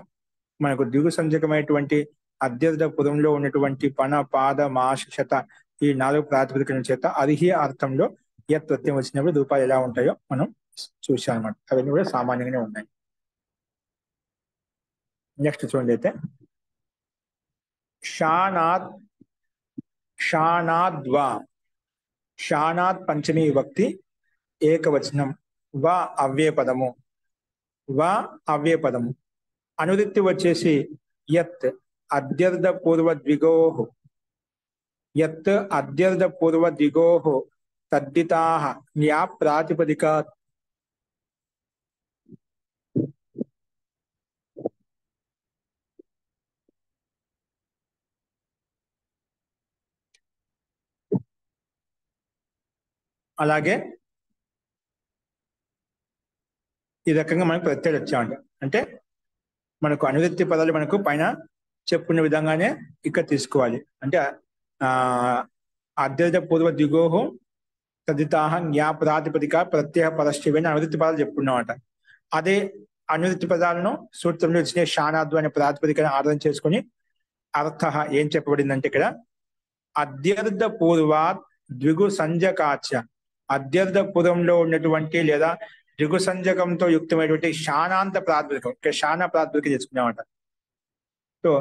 మనకు దిగు సంజకమైనటువంటి అద్యర్థ పదంలో ఉన్నటువంటి పణ, పాద, మాష, శత ఈ 4 ప్రాతిపదికల చేత అర్హ్య అర్థంలో యత్ ప్రత్యయం వచ్చినప్పుడు రూపాలు ఎలా ఉంటాయో మనం చూసాం అనమాట. అవన్నీ కూడా సామాన్యంగానే ఉన్నాయి. నెక్స్ట్ చూడండి అయితే షానాద్, షానాద్వా, షానాద్ పంచమీ విభక్తి ఏకవచనం, వా అవ్యయ పదము, వా అవ్యయ పదము. అనువృత్తి వచ్చేసి యత్ అద్యర్థ పూర్వ ద్విగోః, యత్ అద్యర్థ పూర్వ ద్విగోః తద్దితాః న్యా ప్రాతిపదికాత్. అలాగే ఈ రకంగా మనకు ప్రత్యయాలు వచ్చామంట. అంటే మనకు అనువృత్తి పదాలు మనకు పైన చెప్పుకున్న విధంగానే ఇక్కడ తీసుకోవాలి. అంటే అద్యర్థ పూర్వ ద్విగోః తదితాః న్యా ప్రాతిపదిక ప్రత్యయ పరశ్చైవ అనువృత్తి పదాలు చెప్పుకున్నామట. అదే అనువృత్తి పదాలను సూత్రంలో ఇచ్చిన షానాద్వ అనే ప్రాతిపదికను ఆధారం చేసుకుని అర్థ ఏం చెప్పబడిందంటే ఇక్కడ అద్యర్థ పూర్వాత్ ద్విగు సంజకాచ, అద్యర్థ పూర్వంలో ఉన్నటువంటి లేదా ద్విగు సంజకంతో యుక్తమైనటువంటి శానాంత ప్రాతిపదికం, ఇక్కడ శానా ప్రాతిపదిక చేసుకున్నామట. సో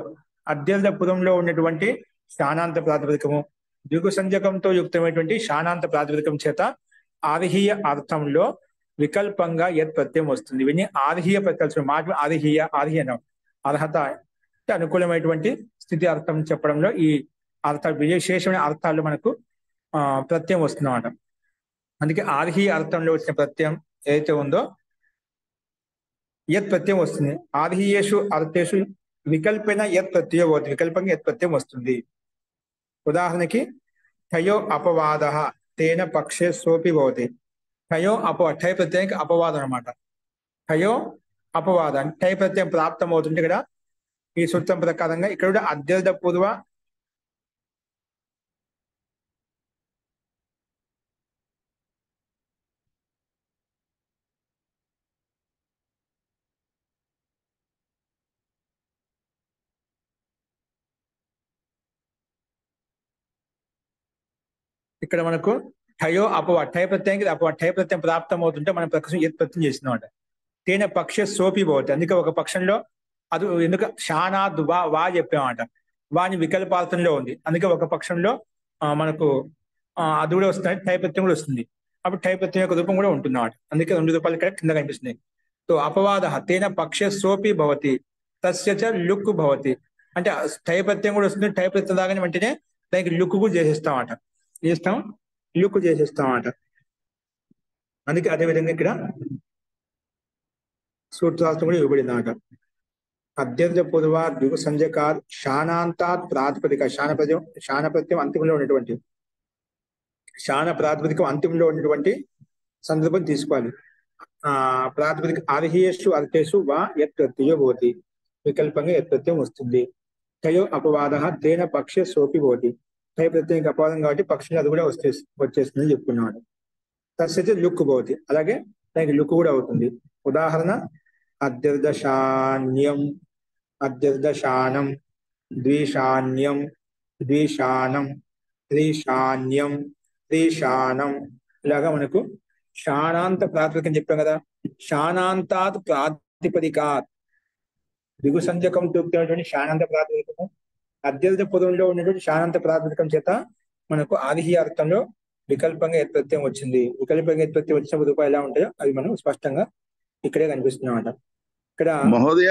అద్యర్థ పూర్వంలో ఉన్నటువంటి శానాంత ప్రాతిపదికము ద్విగు సంజకంతో యుక్తమైనటువంటి శానాంత ప్రాతిపదికం చేత ఆర్హీయ అర్థంలో వికల్పంగా యత్ ప్రత్యయం వస్తుంది. ఇవన్నీ ఆర్హీయ ప్రత్యయాలు. మాట ఆర్హీయ అర్హత అంటే అనుకూలమైనటువంటి స్థితి అర్థం చెప్పడంలో ఈ అర్థాలు విశేషమైన అర్థాలు మనకు ప్రత్యయం వస్తుందన్నమాట. అందుకే ఆర్హీయ అర్థంలో వచ్చిన ప్రత్యయం ఏదైతే ఉందో యత్ ప్రత్యయం వస్తుంది. ఆర్హీయేషు అర్థేషు వికల్పేన యత్ ప్రత్యయం అవుతుంది, వికల్పంగా యత్ ప్రత్యయం వస్తుంది. ఉదాహరణకి ఠయో అపవాద తేన పక్షే సోపి భవతి. ఠయో ఠయ ప్రత్యయానికి అపవాదం అనమాట. ఠయో అపవాదం ఠయ ప్రత్యయం ప్రాప్తం అవుతుంటే ఇక్కడ ఈ సూత్రం ప్రకారంగా ఇక్కడ అద్యర్థ పూర్వ ఇక్కడ మనకు ఠయో ఠయ ప్రత్యయానికి ఠయ ప్రత్యయం ప్రాప్తం అవుతుంటే మనం ప్రకాశం యత్ ప్రత్యయం చేస్తున్నాం. తేన పక్ష సోపి భవతి, అందుకే ఒక పక్షంలో అది ఎందుకు షానాద్ వా చెప్పామట, వాని వికల్పార్థంలో ఉంది. అందుకే ఒక పక్షంలో మనకు అది కూడా వస్తుంది, ఠయ ప్రత్యయం కూడా వస్తుంది. అప్పుడు ఠయ ప్రత్యయం యొక్క రూపం కూడా ఉంటుంది అన్నమాట. అందుకే 2 రూపాయలు ఇక్కడ కింద కనిపిస్తుంది. సో అపవాద తేన పక్ష సోపి భవతి తస్య చ లుక్ భవతి అంటే ఠయ ప్రత్యయం కూడా వస్తుంది. ఠయ ప్రత్యయం దాగానే వెంటనే దానికి లుక్ కూడా చేస్తాం. లుక్ చేసేస్తాం అన్నమాట. అందుకే అదే విధంగా ఇక్కడ సూత్రార్థం కూడా ఇవ్వబడింది అన్నమాట. అత్యర్థ పూర్వ ద్విగు సంజకార్ శానాంతాత్ ప్రాతిపదిక శానప్రత్యం అంతిమంలో ఉన్నటువంటి శాన ప్రాతిపదికం అంతిమంలో ఉన్నటువంటి సందర్భం తీసుకోవాలి. ప్రాతిపదిక అర్హేషు అర్థేషు వా యత్ ప్రత్యయో భవతి, వికల్పంగా యత్ ప్రత్యయం వస్తుంది. తయో అపవాద తేన పక్ష సోపి భవతి, తయ ప్రత్యేక అపవాదం కాబట్టి పక్షంగా అది కూడా వచ్చేస్తుందని చెప్పుకున్నాడు. తస్యతే లుక్ భవతి, అలాగే దానికి లుక్ కూడా అవుతుంది. ఉదాహరణ అద్యర్ధశాన్యం, అద్యర్ధశానం, ద్విషాన్యం, ద్విషానం, త్రిషాన్యం, త్రిషానం. ఇలాగా మనకు శానాంత ప్రాతిపదికం చెప్పాం కదా. శానాంతాత్ ప్రాతిపదికాత్ దిగు సంజకంతో ఉన్నటువంటి శానాంత ప్రాతిపదికము అత్యర్థ పదంలో ఉన్నటువంటి శానాంత ప్రాతిపదికం చేత మనకు ఆదిహి అర్థంలో వికల్పంగా యత్ప్రత్యయం వచ్చింది. వికల్పంగా యత్ప్రత్యయం వచ్చిన రూపాయలు ఎలా ఉంటాయో అవి మనం స్పష్టంగా ఇక్కడే కనిపిస్తున్నాం అన్నమాట. ఇక్కడ మహోదయ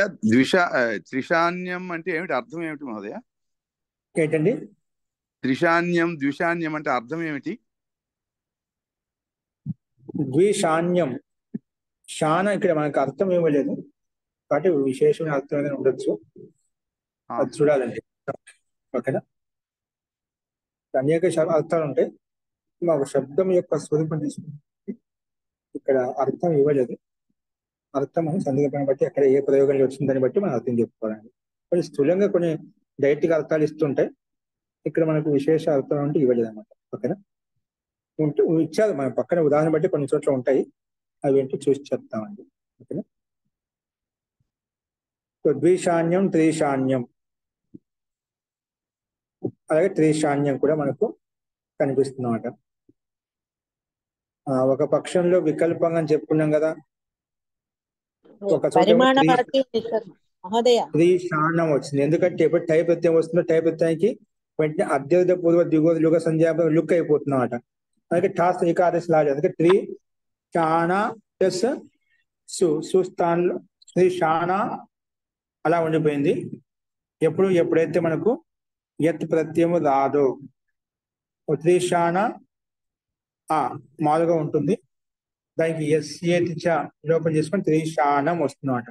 త్రిశాన్యం అంటే ఏమిటి, అర్థం ఏమిటి మహోదయ? ఏంటండి త్రిశాన్యం ద్విశాన్యం అంటే అర్థం ఏమిటి? ద్విశాన్యం, శాన ఇక్కడ మనకు అర్థం ఇవ్వలేదు కాబట్టి విశేషమైన అర్థం ఏదైనా ఉండొచ్చు, అది చూడాలండి. ఓకేనా, అనేక అర్థాలు ఉంటాయి. మాకు శబ్దం యొక్క స్వరూపం తీసుకుంటే ఇక్కడ అర్థం ఇవ్వలేదు. అర్థం సందర్భాన్ని బట్టి అక్కడ ఏ ప్రయోగంలో వచ్చిందని బట్టి మనం అర్థం చెప్పుకోవాలండి. కొన్ని స్థూలంగా కొన్ని డైరెక్ట్గా అర్థాలు ఇస్తుంటాయి, ఇక్కడ మనకు విశేష అర్థం అంటే ఇవ్వలేదు అనమాట. ఓకేనా, ఉంటూ ఇచ్చారు మన పక్కన ఉదాహరణ బట్టి కొన్ని చోట్ల ఉంటాయి, అవి ఏంటో చూసి చెప్తామండి. ఓకేనా, ద్విశాన్యం, త్రిశాన్యం, అలాగే త్రిశాన్యం కూడా మనకు కనిపిస్తుందన్నమాట. ఒక పక్షంలో వికల్పంగా అని చెప్పుకున్నాం కదా, ఒక చోట త్రిశానం వచ్చింది. ఎందుకంటే ఎప్పుడు టై ప్రత్యయం వస్తుందో టై ప్రత్యయానికి వెంటనే అత్యర్థ పూర్వ దిగువ లుగ సంధ్యాపం లుక్ అయిపోతుంది అన్నమాట. అందుకే టాస్ ఏకాదశి లాగా, అందుకే త్రిశాన ప్లస్ సుస్థానంలో త్రిశాన అలా ఉండిపోయింది. ఎప్పుడైతే మనకు యత్ ప్రత్యయము రాదో త్రిశాన మాలుగా ఉంటుంది, దానికి ఎస్ లోపం చేసుకొని త్రిశానం వస్తుందన్నమాట.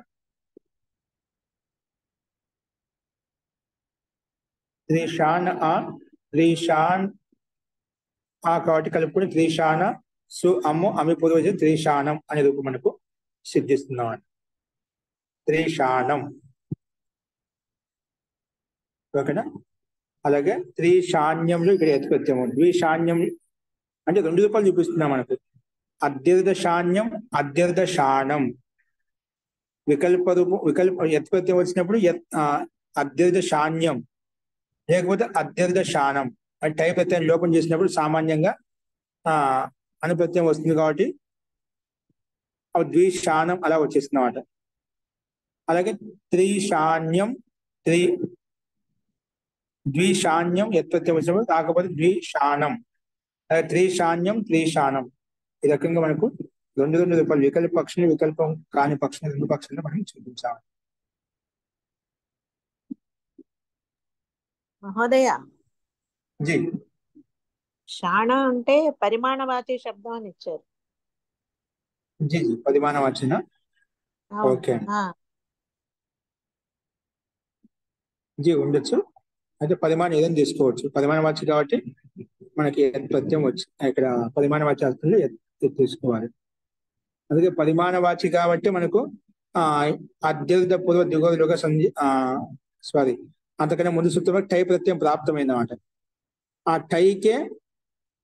త్రిశాన్ త్రిశాన్ కాబట్టి కలుపుకుని త్రిశాన సు అమ్ము అమి పూర్వ త్రిశానం అనే రూపం మనకు సిద్ధిస్తున్నాం. త్రిశానం, ఓకేనా. అలాగే త్రిశాన్యంలో ఇక్కడ యత్ప్రత్యయము, ద్విశాన్యం అంటే రెండు రూపాయలు చూపిస్తున్నాం మనకు. అద్యర్ధశాన్యం, అద్యర్ధశానం. వికల్ప యత్ప్రత్యయం వచ్చినప్పుడు అద్యర్ధశాన్యం, లేకపోతే అద్యర్ధశానం అంటే టై ప్రత్యయం లోపం చేసినప్పుడు సామాన్యంగా అనుప్రత్యయం వస్తుంది కాబట్టి ద్విశానం అలా వచ్చేస్తుంది అన్నమాట. అలాగే త్రిశాన్యం, ద్విశాన్యం యత్ప్రత్యయం వచ్చినప్పుడు కాకపోతే ద్విశానం, అలాగే త్రిశాన్యం, త్రిశానం. ఈ రకంగా మనకు రెండు రూపాయలు వికల్ప పక్షులు, వికల్పం కాని పక్షులు, రెండు పక్షులను మనం చూపించాలి. మహోదయ, జీ శాణ అంటే పరిమాణవాచి శబ్దం అని ఇచ్చారు. జీ పరిమాణం వచ్చిన ఓకే జీ ఉండొచ్చు. అయితే పరిమాణం ఏదైనా తీసుకోవచ్చు, పరిమాణ వాచి కాబట్టి మనకి ప్రత్యయం వచ్చి ఇక్కడ పరిమాణ వాచి అర్థంలో తీసుకోవాలి. అందుకే పరిమాణ వాచి కాబట్టి మనకు అత్యర్థ పూర్వ దిగువ సారీ అంతకన్నా ముందు సూత్రం టై ప్రత్యయం ప్రాప్తమైంది అన్నమాట. ఆ టైకే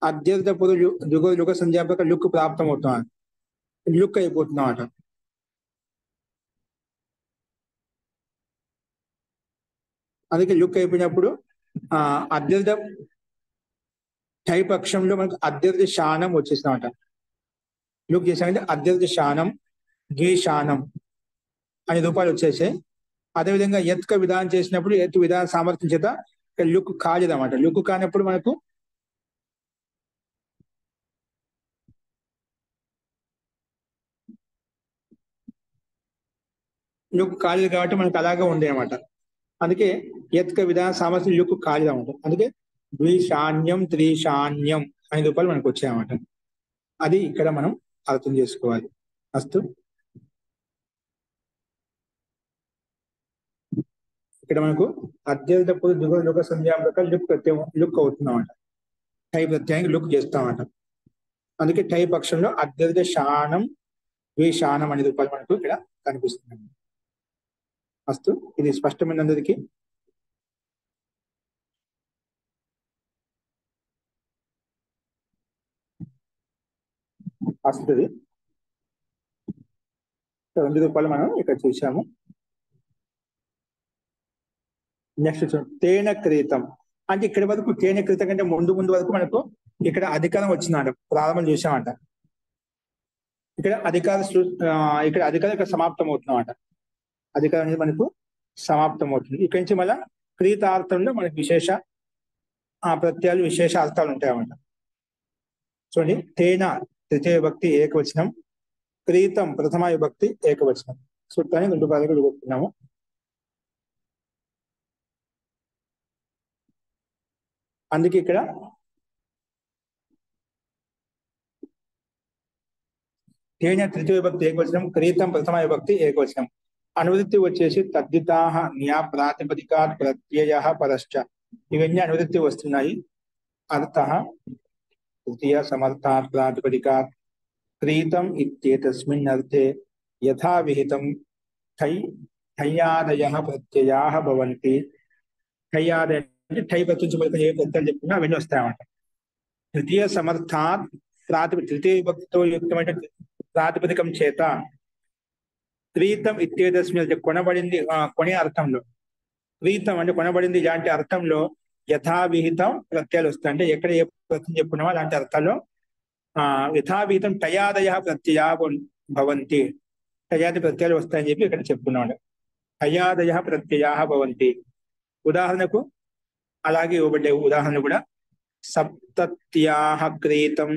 అత్యర్థ పూర్వ దిగువ సంధ్యాపక లుక్ ప్రాప్తం అవుతుంది, లుక్ అయిపోతుంది అన్నమాట. అందుకే లుక్ అయిపోయినప్పుడు అత్యర్థ టై పక్షంలో మనకు అత్యర్థ శానం వచ్చేసిందన్నమాట. లుక్ చేసామంటే అత్యర్థ శానం, ద్విశానం అనే రూపాయలు వచ్చేసాయి. అదేవిధంగా ఎత్క విధానం చేసినప్పుడు ఎత్తు విధాన సామర్థ్యం చేత లుక్ కాలేదన్నమాట. లుక్ కానప్పుడు మనకు లుక్ కాలేదు కాబట్టి మనకు అలాగే ఉంది అనమాట. అందుకే ఎత్క విధాన సామర్థ్యం లుక్ కాలేదు అనమాట. అందుకే ద్విశాన్యం, త్రిశాన్యం రూపాయలు మనకు వచ్చాయన్నమాట. అది ఇక్కడ మనం అర్థం చేసుకోవాలి. అస్తు ఇక్కడ మనకు అత్యధిక లుక సంధ్యాక లుక్ అవుతుందన్నమాట. టై ప్రత్యయానికి లుక్ చేస్తామన్నమాట. అందుకే టై పక్షంలో అత్యధిక శానం ద్విశానం అనే రూపాయలు మనకు ఇక్కడ కనిపిస్తుంది. అస్తు ఇది స్పష్టమైన అందరికి. వస్తుంది 2 రూపాయలు మనం ఇక్కడ చూసాము. నెక్స్ట్ తేన క్రీతం అంటే ఇక్కడ వరకు తేన క్రీతం కంటే ముందు వరకు మనకు ఇక్కడ అధికారం వచ్చిందంట. ప్రారంభం చూసామంట. ఇక్కడ అధికారం ఇక్కడ సమాప్తం అవుతుందన్నమాట. అధికారం అనేది మనకు సమాప్తం అవుతుంది. ఇక్కడి నుంచి మళ్ళా క్రీతార్థంలో మనకు విశేష ప్రత్యయాలు విశేష అర్థాలు ఉంటాయన్నమాట. చూడండి, తేన తృతీయ విభక్తి ఏకవచనం, క్రీతం ప్రథమ విభక్తి ఏకవచనం. సూత్రాన్ని 2 భాగాలుగా విభజిస్తున్నాము. అందుకే ఇక్కడ తేన తృతీయ విభక్తి ఏకవచనం, క్రీతం ప్రథమ విభక్తి ఏకవచనం. అనువృత్తి వచ్చేసి తద్దితాహ న్యా ప్రాతిపదికాత్ ప్రత్యయ పరశ్చ. ఇవన్నీ అనువృత్తి వస్తున్నాయి. అర్థ తృతీయ సమర్థాత్ ప్రాతిపదికాత్ క్రీతం ఇత్యేతస్మిన్ అర్థే యథా విహితం ఠయ్యాదయః ప్రత్యయాః భవంతి. ఠయ్యాదయ అంటే ఠై ప్రత్యయం ఏ ప్రత్యయాలు చెప్పుకున్నా అవన్నీ వస్తాయన్నమాట. తృతీయ సమర్థాత్ తృతీయ విభక్తితో యుక్తమైన ప్రాతిపదికం చేత క్రీతం ఇత్యేతస్మిన్ అంటే కొనబడింది, కొనే అర్థంలో. క్రీతం అంటే కొనబడింది ఇలాంటి అర్థంలో యథావిహితం ప్రత్యయాలు వస్తాయి. అంటే ఎక్కడ ఏ ప్రత్యయం చెప్పుకున్నామో అలాంటి అర్థాల్లో యథావిహితం టయాదయ ప్రత్యయా భవంతి. టయాది ప్రత్యయాలు వస్తాయని చెప్పి ఇక్కడ చెప్పుకున్నాడు. టయాదయ ప్రత్యయా భవంతి. ఉదాహరణకు అలాగే ఇవ్వబడ్డే ఉదాహరణ కూడా సప్తత్యాః క్రీతం,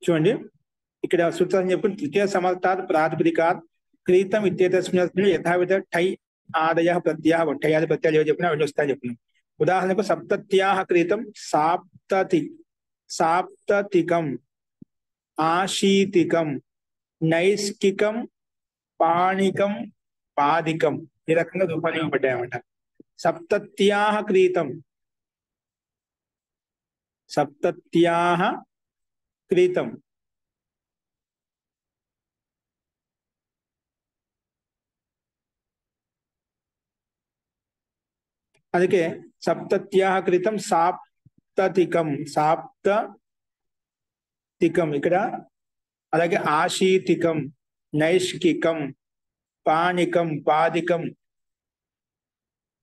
చూడండి ఇక్కడ సూత్రం చెప్పుకుని తృతీయ సమర్థాత్ ప్రాతిపదికాత్ క్రీతం ఇత్యేతస్మిన్ యథావిధ టై ఆదయ ప్రత్యయ టయాది ప్రత్యయాలు ఏవో చెప్పినా అవన్నీ వస్తాయని చెప్పినాం. ఉదాహరణకు సప్తత్యాః క్రీతం సాప్తతికం, ఆశీతికం, నైష్కికం, పాణికం, పాదికం ఈ రకంగా రూపాలు ఇవ్వబడ్డాయన్నమాట. సప్తత్యాః క్రీతం, సప్తత్యాః క్రీతం అందుకే సప్తత్యాః క్రీతం సాప్తతికం ఇక్కడ. అలాగే ఆశీతికం, నైష్కికం, పాణికం, పాదికం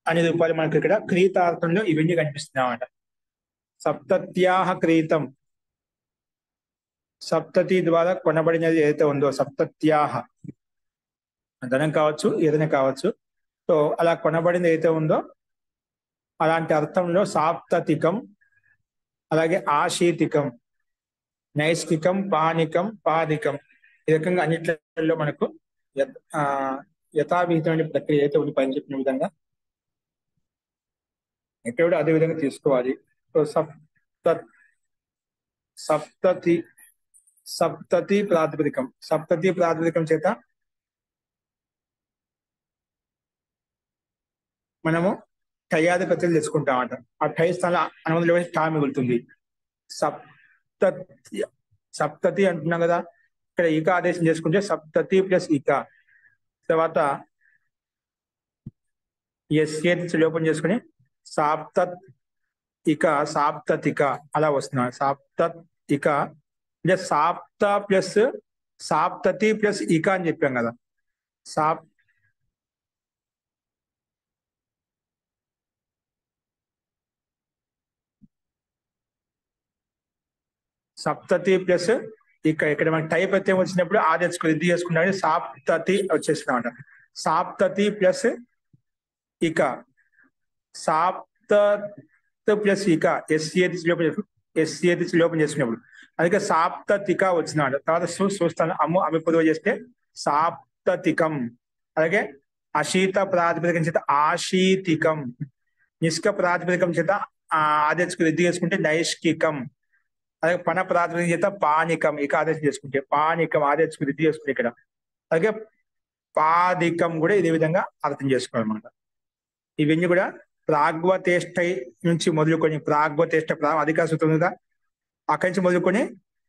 అనే రూపాయలు మనకి ఇక్కడ క్రీతార్థంలో ఇవన్నీ కనిపిస్తున్నాయన్నమాట. సప్తత్యాః క్రీతం సప్తతి ద్వారా కొనబడినది ఏదైతే ఉందో సప్తత్యాః, ధనం కావచ్చు ఏదైనా కావచ్చు. సో అలా కొనబడింది ఏదైతే ఉందో అలాంటి అర్థంలో సాప్తతికం, అలాగే ఆశీతికం, నైష్కికం, పాణికం, పాదికం ఈ రకంగా అన్నిట్లలో మనకు యథావిహితమైన ప్రక్రియ అయితే ఉంది పని చెప్పిన విధంగా ఎక్కడ కూడా అదే విధంగా తీసుకోవాలి. సో సప్తతి ప్రాతిపదికం చేత మనము టయాది ప్రత్యయాలు తెచ్చుకుంటామట. ఆ టై స్థానంలో అనుమతిలో టా మిగులుతుంది. సప్తతి అంటున్నాం కదా, ఇక్కడ ఈక ఆదేశం చేసుకుంటే సప్తతి ప్లస్ ఈక, తర్వాత ఎస్ లోపం చేసుకుని సాప్తతిక అలా వస్తున్నాడు. సాప్తతిక అంటే సాప్తతి ప్లస్ ఈక అని చెప్పాం కదా. సప్తతి ప్లస్ ఇక్కడ మనకి టై ప్రత్యయం వచ్చినప్పుడు ఆ తెచ్చుకుని ఇది చేసుకున్నాడు. సాప్తతి వచ్చేసినామంట. సాప్తతి ప్లస్ ఇక సాప్తతిక ప్లస్ ఇక ఎస్సీఎతి లోపం చేసుకున్నప్పుడు అందుకే సాప్తతిక వచ్చినాడు. తర్వాత చూస్తాను అమ్ము అవి పొదువు చేస్తే సాప్తతికం. అలాగే అశీత ప్రాతిపదికం చేత ఆశీతికం, నిష్క ప్రాతిపదికం చేత ఆదేశకు వృద్ధి చేసుకుంటే నైష్కికం, అలాగే పణ ప్రాతిపదికం చేత పానికం, ఇక ఆదేశం చేసుకుంటే పానికం ఆదేశకు వృద్ధి చేసుకుంటే ఇక్కడ. అలాగే పాదికం కూడా ఇదే విధంగా అర్థం చేసుకోవాలన్నమాట. ఇవన్నీ కూడా ప్రాగ్వతేష్టై నుంచి మొదలుకొని ప్రాగ్వతేష్ట అధికార సూత్రంగా అక్కడి నుంచి మొదలుకొని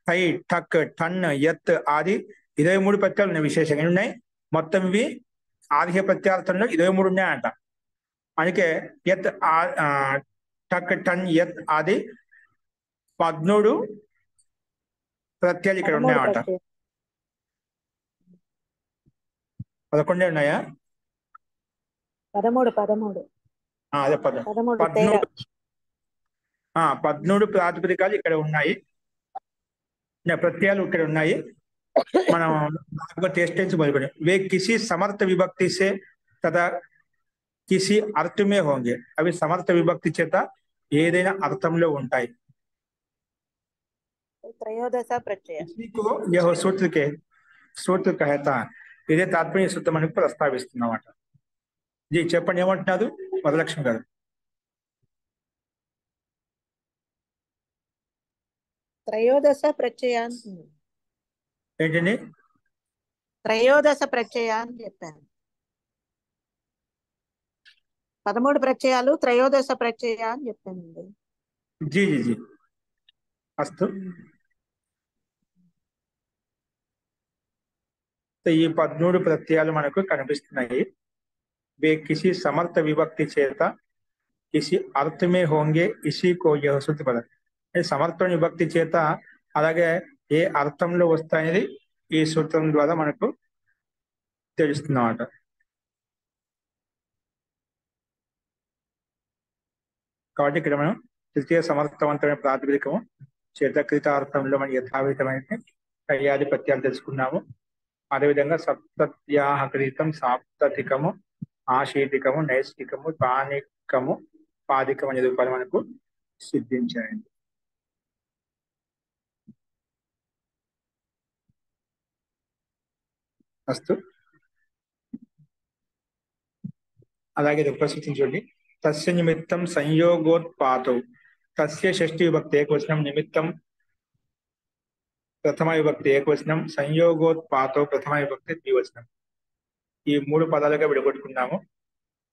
పై టక్ టన్ ఎత్ ఆది 23 ప్రత్యయాలు ఉన్నాయి. విశేషంగా ఉన్నాయి. మొత్తం ఇవి ఆదిహ్య ప్రత్యార్థంలో 23 ఉన్నాయంట. అందుకే ఎత్ టక్ టన్ ఎత్ ఆది 13 ప్రత్యయాలు ఇక్కడ 13 ఉన్నాయంట. ప్రత్యయాలు. 11 ఉన్నాయా? 13 అదే 13 తేడా. 13 ప్రాతిపదికాలు ఇక్కడ ఉన్నాయి, ప్రత్యయాలు ఇక్కడ ఉన్నాయి. మనం टेस्ट మొదలుకొని वे किसी समर्थ विभक्ति से तथा किसी अर्थ में होंगे. అవి సమర్థ విభక్తి చేత ఏదైనా అర్థంలో ఉంటాయి. त्रयोदश प्रत्यय इसी को यह सूत्र कहता है. ఇదే తాత్పర్య సూత్రం అని ప్రస్తావిస్తున్నమాట. జీ చెప్పండి, ఏమంటున్నారు వరలక్ష్మి గారు? त्रयोदश प्रत्यय అంటున్నాను. ఏంటండి? త్రయోదశ ప్రత్యయ అని చెప్పాను. 13 ప్రత్యయాలు త్రయోదశ ప్రత్యయ అని చెప్పానండి. జీ జీ జీ అస్తు. ఈ 13 ప్రత్యయాలు మనకు కనిపిస్తున్నాయి. वे किसी समर्थ विभक्ति చేత किसी अर्थ में होंगे इसी को यह सूत्र पद. సమర్థ విభక్తి చేత అలాగే ఏ అర్థంలో వస్తాయనేది ఈ సూత్రం ద్వారా మనకు తెలుస్తున్నమాట. కాబట్టి ఇక్కడ మనం తృతీయ సమర్థవంతమైన ప్రాతిపదికము చేత కృతార్థంలో మనం యథావిధమైన కయ్యాది ప్రత్యయాలు తెలుసుకున్నాము. అదేవిధంగా సప్తత్యాహకృతం సాప్తతికము ఆశీతికము నైష్టికము పానికము పాదికం అనే రూపాలు మనకు సిద్ధించాయండి. అస్తు. అలాగే ఉపస్థితిని చూడండి. తస్య నిమిత్తం సంయోగోత్పాతో తస్య షష్ఠి విభక్తి ఏకవచనం, నిమిత్తం ప్రథమ విభక్తి ఏకవచనం, సంయోగోత్పాతో ప్రథమ విభక్తి ద్వివచనం. ఈ 3 పదాలుగా విడగొట్టుకున్నాము.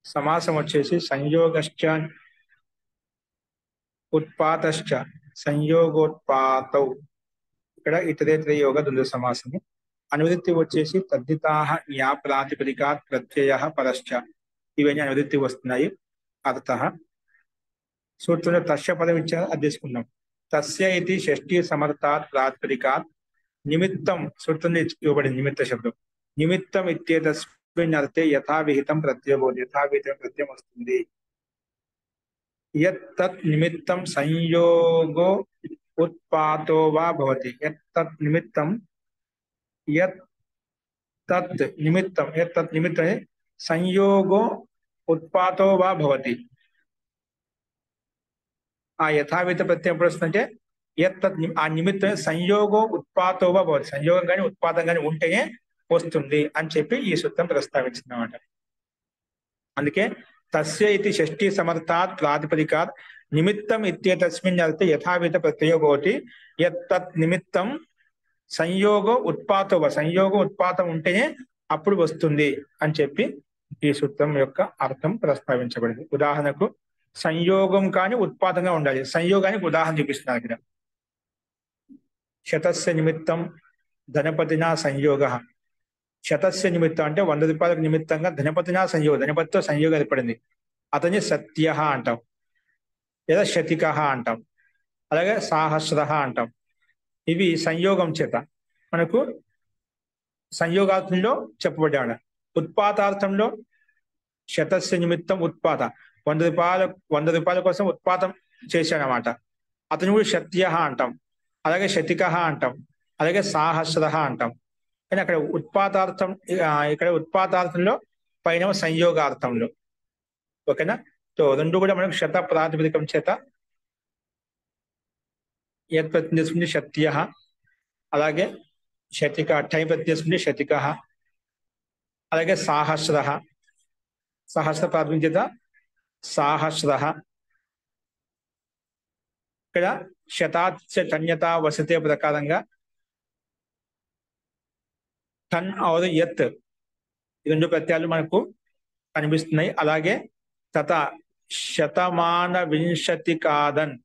సమాసం వచ్చేసి సంయోగశ్చ ఉత్పాతశ్చ సంయోగోత్పాతౌ. ఇక్కడ ఇతరేతర యోగ ద్వంద్వ సమాసము. అనువృత్తి వచ్చేసి తద్దితాః జ్ఞా ప్రాతిపదికాత్ ప్రత్యయః పరశ్చ. ఇవన్నీ అనువృత్తి వస్తున్నాయి. అర్థః సూత్రంలో తస్య పదం ఇచ్చారు, అది తీసుకున్నాం. తస్య ఇది షష్ఠీ సమర్థాత్ ప్రాతిపదికాత్ నిమిత్తం సూత్రంలో ఇవ్వబడింది నిమిత్త శబ్దం. నిమిత్తం ఇత్యేతస్మిన్ అర్థే యథావిహితం ప్రత్యయం భవతి. యథావిహితం ప్రత్యయం వస్తుంది. యత్ తత్ నిమిత్తం సంయోగో ఉత్పాతో వా భవతి. యత్ తత్ నిమిత్తం సంయోగో ఉత్పాతో వా భవతి. ఆ యథావిహిత ప్రత్యయం ఎప్పుడు వస్తుందంటే ఆ నిమిత్తం సంయోగో ఉత్పాతో వా భవతి. సంయోగం కానీ ఉత్పాదం కానీ ఉంటేనే వస్తుంది అని చెప్పి ఈ సూత్రం ప్రస్తావించిందన్నమాట. అందుకే తస్య ఇది షష్ఠీ సమర్థాత్ ప్రాతిపదికాత్ నిమిత్తం ఇత్యేతస్మిన్ అర్థే యథావిహిత ప్రత్యయో భవతి. యత్ తత్ నిమిత్తం సంయోగో ఉత్పాతో వా. సంయోగం ఉత్పాతం ఉంటేనే అప్పుడు వస్తుంది అని చెప్పి ఈ సూత్రం యొక్క అర్థం ప్రస్తావించబడింది. ఉదాహరణకు సంయోగం కానీ ఉత్పాతంగా ఉండాలి. సంయోగానికి ఉదాహరణ చూపిస్తున్నారు ఇక్కడ. శతస్య నిమిత్తం ధనపతినా సంయోగ. శతస్య నిమిత్తం అంటే 100 రూపాయలకు నిమిత్తంగా ధనపతినా సంయోగం, ధనపతితో సంయోగం ఏర్పడింది. అతన్ని సత్య అంటాం, లేదా శతిక అంటాం, అలాగే సాహస్ర అంటాం. ఇవి సంయోగం చేత మనకు సంయోగార్థంలో చెప్పబడ్డా. ఉత్పాతార్థంలో శతస్య నిమిత్తం ఉత్పాత 100 రూపాయల కోసం ఉత్పాతం చేశాడనమాట. అతను కూడా శత్య అంటాం, అలాగే శతిక అంటాం, అలాగే సాహస్ర అంటాం. కానీ అక్కడ ఉత్పాతార్థం, ఇక్కడ ఉత్పాతార్థంలో పైన సంయోగార్థంలో. ఓకేనా? సో 2 కూడా మనకు శత ప్రాతిపదికం చేత యత్ ప్రత్యయం తీసుకుంటే శత్యః, అలాగే శతిక, ఠై ప్రత్యయం తీసుకుంటే శతికః, అలాగే సాహస్రః, సహస్ర ప్రాథమిక చేత సాహస్రః. ఇక్కడ శతాచ్చ టన్యత వసతే ప్రకారంగా టన్ ఔర్ యత్ ఈ రెండు ప్రత్యయాలు మనకు కనిపిస్తున్నాయి. అలాగే తత శతమాన వింశతి కాదన్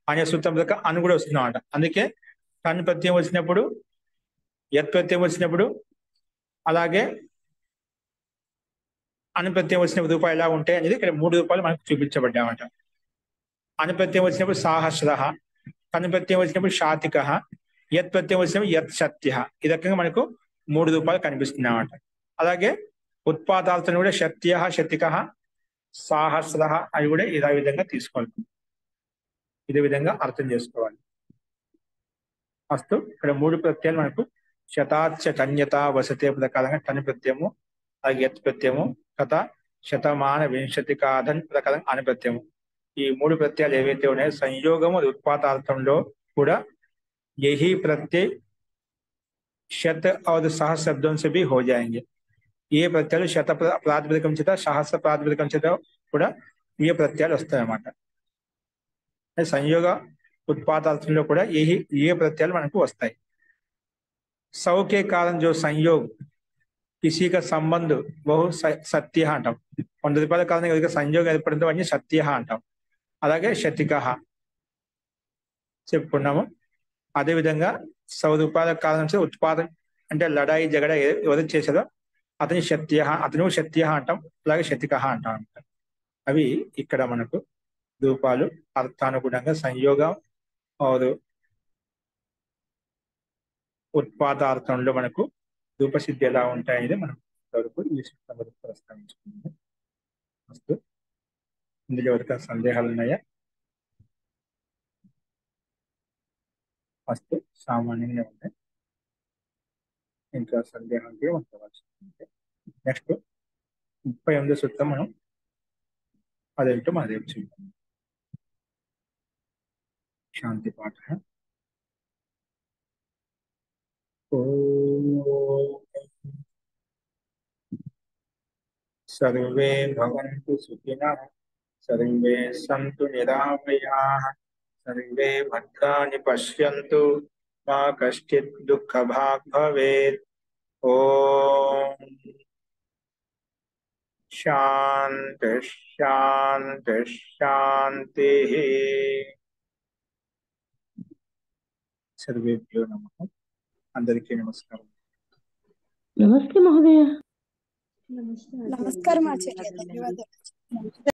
అనే సూత్రం ప్రకారం అను కూడా వస్తుంది అన్నమాట. అందుకే టన్ ప్రత్యయం వచ్చినప్పుడు, యత్ ప్రత్యయం వచ్చినప్పుడు, అలాగే అను ప్రత్యయం వచ్చిన రూపాయలు ఎలా ఉంటాయి అనేది ఇక్కడ 3 రూపాయలు మనకు చూపించబడ్డామట. అను ప్రత్యయం వచ్చినప్పుడు సాహస్రః, తను ప్రత్యయం వచ్చినప్పుడు శాతికః, యత్ ప్రత్యయం వచ్చినప్పుడు యత్ శత్యః. ఈ రకంగా మనకు 3 రూపాయలు కనిపిస్తున్నాయన్నమాట. అలాగే ఉత్పాదాలతో కూడా శత్యః, శతికః, సాహస్రః అని కూడా ఇదే విధంగా తీసుకోవాలి, ఇదే విధంగా అర్థం చేసుకోవాలి. అస్తు ఇక్కడ 3 ప్రత్యయాలు మనకు శతాచ్చ టన్యత వసతే ప్రకారంగా టన్ ప్రత్యయము, అలాగే యత్ ప్రత్యయము, కథ శతమాన వింశతి కాదన్ ప్రకారం అను ప్రత్యయము. ఈ 3 ప్రత్యయాలు ఏవైతే ఉన్నాయో సంయోగము ఉత్పాతార్థంలో కూడా यही प्रत्यय शत और सहस्र शब्दों से भी हो जाएंगे. ये प्रत्ययाలు శత ప్రాతిపదికం చేత సహస్ర ప్రాతిపదికం చేత కూడా ఏ ప్రత్యయాలు వస్తాయన్నమాట. సంయోగ उत्पादार्थంలో కూడా ఏ प्रत्ययाలు మనకు వస్తాయి. 100 के कारण जो संयोग किसी का संबंध बहु सत्य అంటాం. 100 రూపాయల కారణంగా ఏదైతే సంయోగం ఏర్పడిందో అన్ని సత్య అంటాం. అలాగే శతికః చెప్పుకున్నాము. అదేవిధంగా 100 రూపాయల కారణం నుంచి ఉత్పాదన అంటే లడాయి జగడ ఎవరైతే చేశారో అతని అతను శత్య అంటాం, అలాగే శతికః అంటాం. అవి ఇక్కడ మనకు రూపాలు అర్థానుగుణంగా సంయోగం ఉత్పాదార్థంలో మనకు రూపసిద్ధి ఎలా ఉంటాయనేది మనం వరకు ఈ సూత్రం వరకు ప్రస్తావించుకున్నాము. ఇందులో ఎవరికైనా సందేహాలు ఉన్నాయా? అస్తు సామాన్యంగా ఉంటాయి, ఇంకా సందేహానికి ఉండవచ్చు. నెక్స్ట్ 38వ సూత్రం మనం అదేంటో మనం రేపు చూద్దాం. శాంతి పాఠ. सर्वे भवन्तु सुखिनः, सर्वे सन्तु निरामयाः, सर्वे भद्राणि पश्यन्तु, मा कश्चित् दुःखभाग् भवेत्. ओम शांति शांति शांति. सर्वेभ्यो नमः. అందరికీ నమస్కారం. నమస్తే మహోదయ. నమస్కారం ఆచార్య, ధన్యవాదాలు.